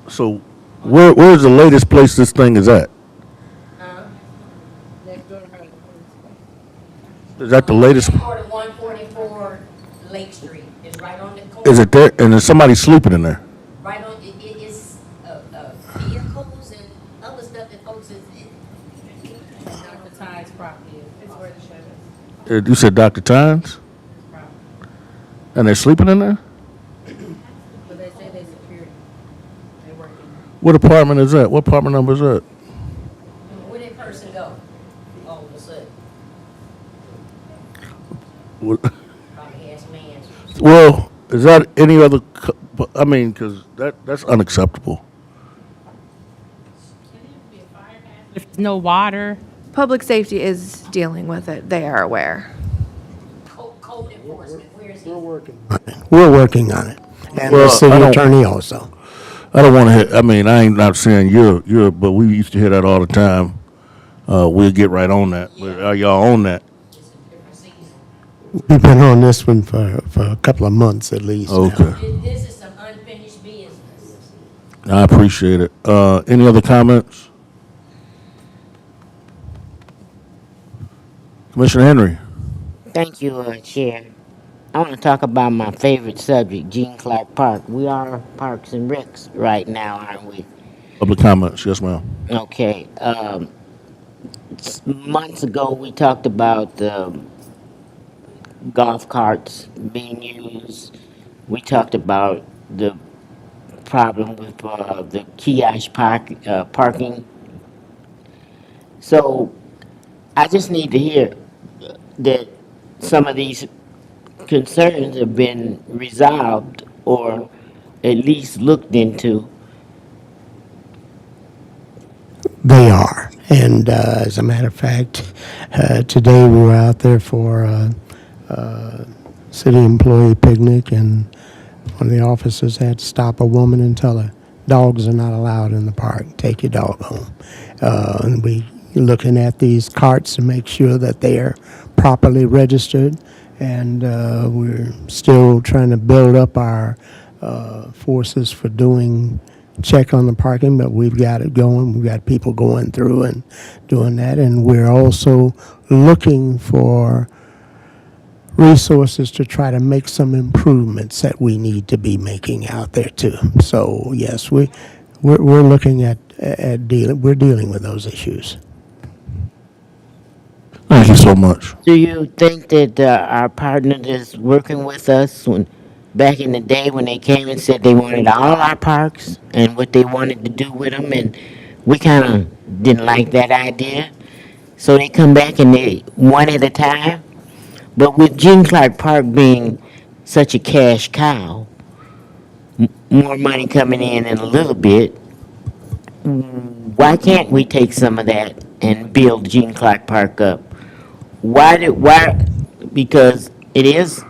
so where's the latest place this thing is at? Is that the latest? Order 144 Lake Street is right on the corner. Is it there? And is somebody sleeping in there? Right on, it's vehicles and other stuff that folks is. Dr. Tide's property is where the shed is. You said Dr. Tynes? And they're sleeping in there? But they say they security. They working. What apartment is that? What apartment number is that? Where did person go? All of a sudden, What- probably has some answers. Well, is that any other, I mean, because that's unacceptable. If there's no water, Public safety is dealing with it. They are aware. Code enforcement, where is he? We're working on it. And the Well, city I don't- attorney also. I don't want to hear, I mean, I ain't not saying you're, but we used to hear that all the time. We'll get right on that. But are y'all on that? It's a different season. We've been on this one for a couple of months at least now. Okay. This is some unfinished business. I appreciate it. Any other comments? Commissioner Henry? Thank you, Chair. I want to talk about my favorite subject, Gene Clark Park. We are Parks and Recs right now, aren't we? Public comments, yes, ma'am. Okay. Months ago, we talked about golf carts being used. We talked about the problem with the kiosk parking. So I just need to hear that some of these concerns have been resolved or at least looked into. They are. And as a matter of fact, today we were out there for a city employee picnic, and one of the officers had to stop a woman and tell her, dogs are not allowed in the park. Take your dog home. And we looking at these carts to make sure that they are properly registered. And we're still trying to build up our forces for doing check on the parking, but we've got it going. We've got people going through and doing that. And we're also looking for resources to try to make some improvements that we need to be making out there too. So yes, we're looking at dealing with those issues. Thank you so much. Do you think that our partner that's working with us, when back in the day when they came and said they wanted all our parks and what they wanted to do with them, and we kind of didn't like that idea, so they come back and they one at a time? But with Gene Clark Park being such a cash cow, more money coming in a little bit, why can't we take some of that and build Gene Clark Park up? Why? Because it is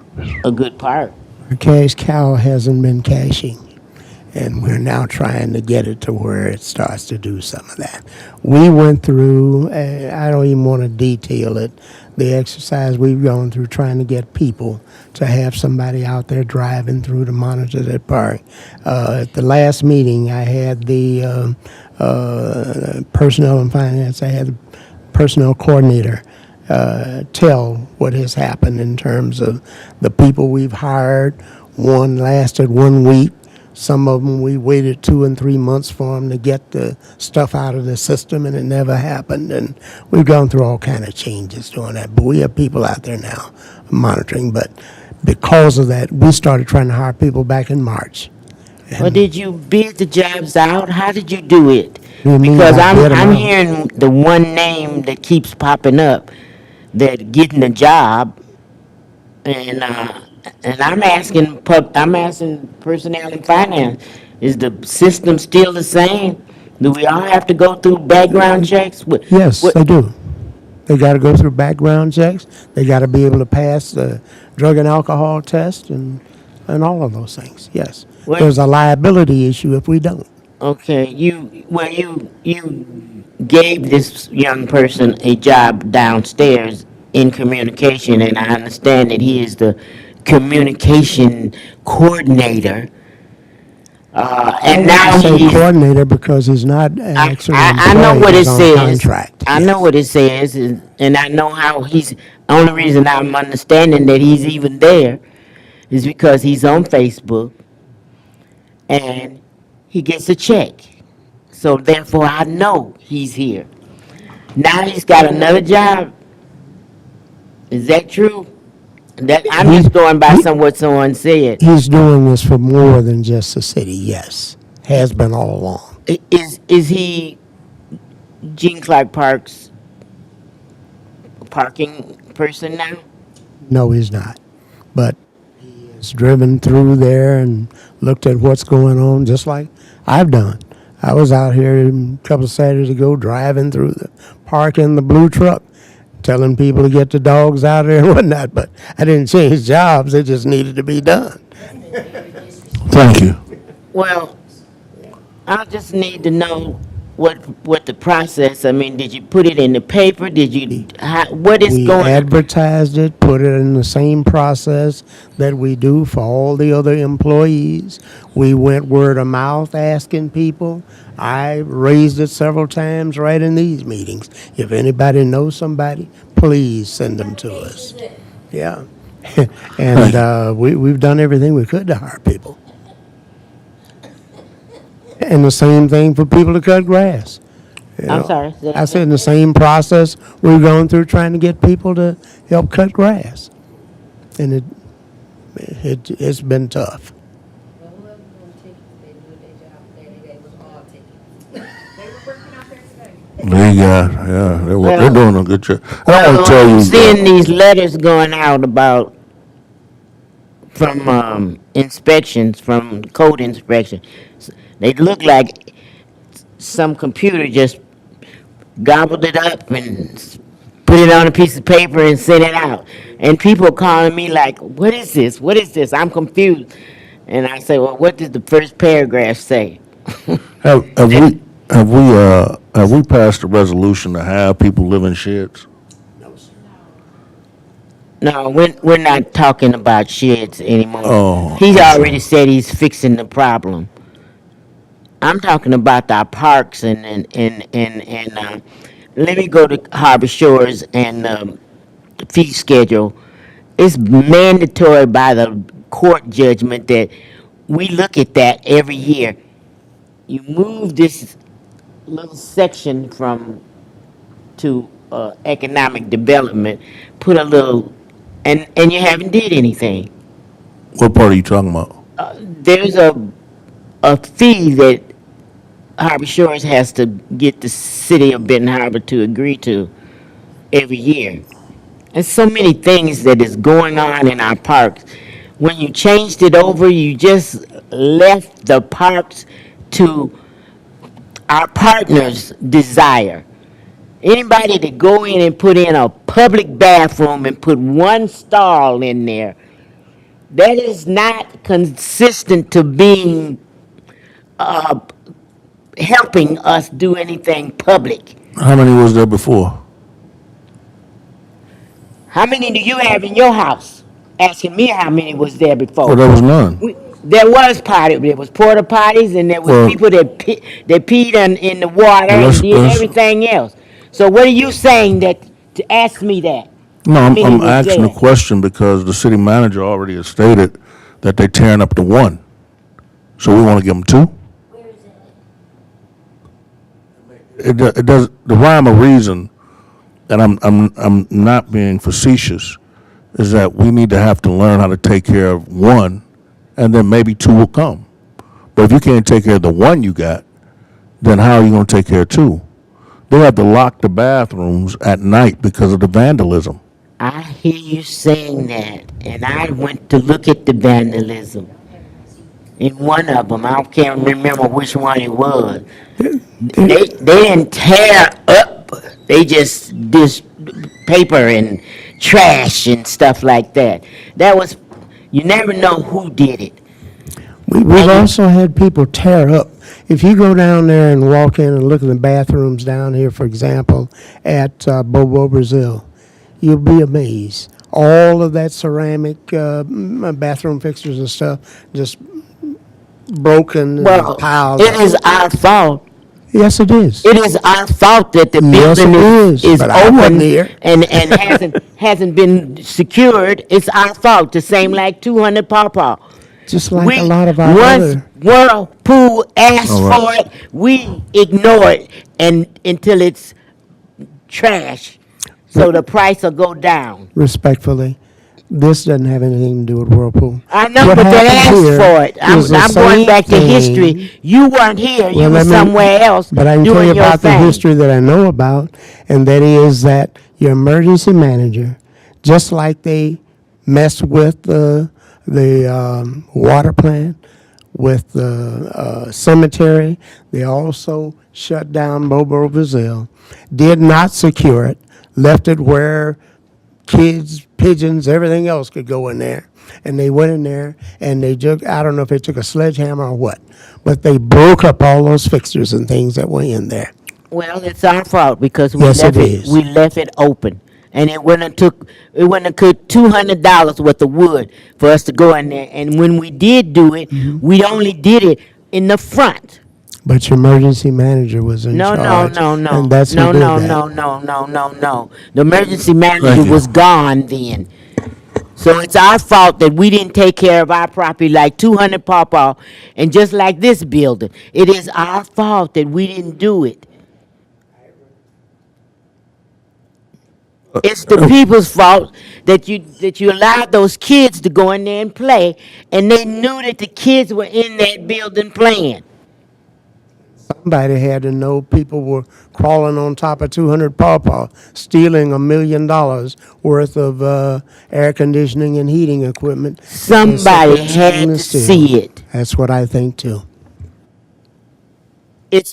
a good park. Our cash cow hasn't been cashing, and we're now trying to get it to where it starts to do some of that. We went through, I don't even want to detail it, the exercise we've gone through trying to get people to have somebody out there driving through to monitor that park. At the last meeting, I had the personnel and finance, I had the personnel coordinator tell what has happened in terms of the people we've hired. One lasted 1 week. Some of them we waited 2 and 3 months for them to get the stuff out of the system, and it never happened. And we've gone through all kind of changes doing that. But we have people out there now monitoring. But because of that, we started trying to hire people back in March. Well, did you bid the jobs out? How did you do it? You mean Because by bid 'em I'm out? hearing the one name that keeps popping up, that getting a job, and I'm asking personnel and finance, is the system still the same? Do we all have to go through background checks? Yes, they do. They got to go through background checks. They got to be able to pass the drug and alcohol test and all of those things. Yes. What- There's a liability issue if we don't. Okay, you gave this young person a job downstairs in communication, and I understand that he is the communication coordinator. And now I say he's, coordinator because he's not actually I know employed, what it he's on says. contract. I know what it says, and I know how he's, only reason I'm understanding that he's even there is because he's on Facebook and he gets a check. So therefore, I know he's here. Now he's got another job. Is that true? That I'm just going by what someone said. He's doing this for more than just the city, yes. Has been all along. Is he Gene Clark Park's parking person now? No, he's not. But he has driven through there and looked at what's going on, just like I've done. I was out here a couple of Saturdays ago driving through the park in the blue truck, telling people to get the dogs out of there and whatnot, but I didn't change jobs. It just needed to be done. Thank you. Well, I just need to know what the process, I mean, did you put it in the paper? Did you, what is We going? advertised it, put it in the same process that we do for all the other employees. We went word of mouth asking people. I raised it several times right in these meetings. If anybody knows somebody, please send them to us. Yeah. And we've done everything we could to hire people. And the same thing for people to cut grass. You I'm know, sorry. I said in the same process we're going through trying to get people to help cut grass. And it's been tough. They're doing a good job. I want to tell you, Seeing these letters going out about, from inspections, from code inspection, they look like some computer just gobbled it up and put it on a piece of paper and sent it out. And people calling me like, what is this? What is this? I'm confused. And I say, well, what did the first paragraph say? Have we passed a resolution to have people live in sheds? No, we're not talking about sheds anymore. Oh, He's already said he's fixing the problem. I'm talking about our parks and let me go to Harbor Shores and fee schedule. It's mandatory by the court judgment that we look at that every year. You move this little section to economic development, put a little, and you haven't did anything. what part are you talking about? There's a fee that Harbor Shores has to get the city of Benton Harbor to agree to every year. There's so many things that is going on in our parks. When you changed it over, you just left the parks to our partners' desire. Anybody to go in and put in a public bathroom and put one stall in there, that is not consistent to being helping us do anything public. How many was there before? How many do you have in your house? Asking me how many was there before. Well, there was none. There was there was porta potties, and there was Well- people that peed in the water and Let's- did let's- everything else. So what are you saying that to ask me that? No, How I'm many was asking there? a question because the city manager already has stated that they're tearing up the one. So we want to give them two? It does, the rhyme or reason, and I'm not being facetious, is that we need to have to learn how to take care of one, and then maybe two will come. But if you can't take care of the one you got, then how are you going to take care of two? They have to lock the bathrooms at night because of the vandalism. I hear you saying that, and I went to look at the vandalism. In one of them, I can't remember which one it was. They didn't tear up. They just paper and trash and stuff like that. That was, you never know who did it. We've also had people tear up. If you go down there and walk in and look in the bathrooms down here, for example, at Bobo Brazil, you'll be amazed. All of that ceramic bathroom fixtures and stuff just broken Well, and piled it up. is our fault. Yes, it is. It is our fault that the Yes, building it is, is but I wasn't open here. and hasn't been secured. It's our fault. The same like 200 Pawpaw. Just like a lot of our Once other. Whirlpool asked All right. for it, we ignore it until it's trash. So the price will go down. Respectfully, this doesn't have anything to do with Whirlpool. I know, What but they happened asked here for it. is the I'm going same back to thing. history. You weren't here. You Well, were let me- somewhere else But I can tell doing you your about the thing. history that I know about, and that is that your emergency manager, just like they messed with the water plant, with the cemetery, they also shut down Bobo Brazil, did not secure it, left it where kids, pigeons, everything else could go in there. And they went in there and they I don't know if they took a sledgehammer or what, but they broke up all those fixtures and things that were in there. Well, it's our fault because we Yes, left it it. is. We left it open, and it wouldn't have took $200 worth of wood for us to go in there. And when we did do it, Mm-hmm. we only did it in the front. But your emergency manager was in No, charge. no, no, no, And that's who no, did no, that. no, no, no, no, no. The emergency manager Thank you. was gone then. So it's our fault that we didn't take care of our property like 200 Pawpaw, and just like this building. It is our fault that we didn't do it. It's the people's fault that you allowed those kids to go in there and play, and they knew that the kids were in that building playing. Somebody had to know people were crawling on top of 200 Pawpaw, stealing $1 million worth of air conditioning and heating equipment. Somebody And had to stainless steel. see it. That's what I think too.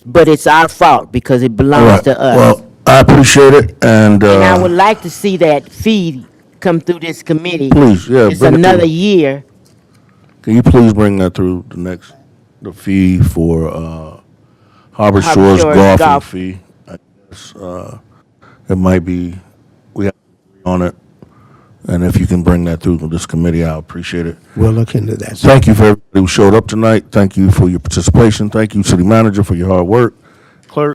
But it's our fault because it All belongs right, to us. well, I appreciate it, and, And I would like to see that fee come through this committee. Please, yeah, It's bring it another through. year. Can you please bring that through the next the fee for Harbor Harbor Shores Shores golfing golf. fee. I guess, it might be, we have to agree on it. And if you can bring that through to this committee, I appreciate it. We'll look into that. sir. Thank you for everybody who showed up tonight. Thank you for your participation. Thank you, city manager, for your hard work.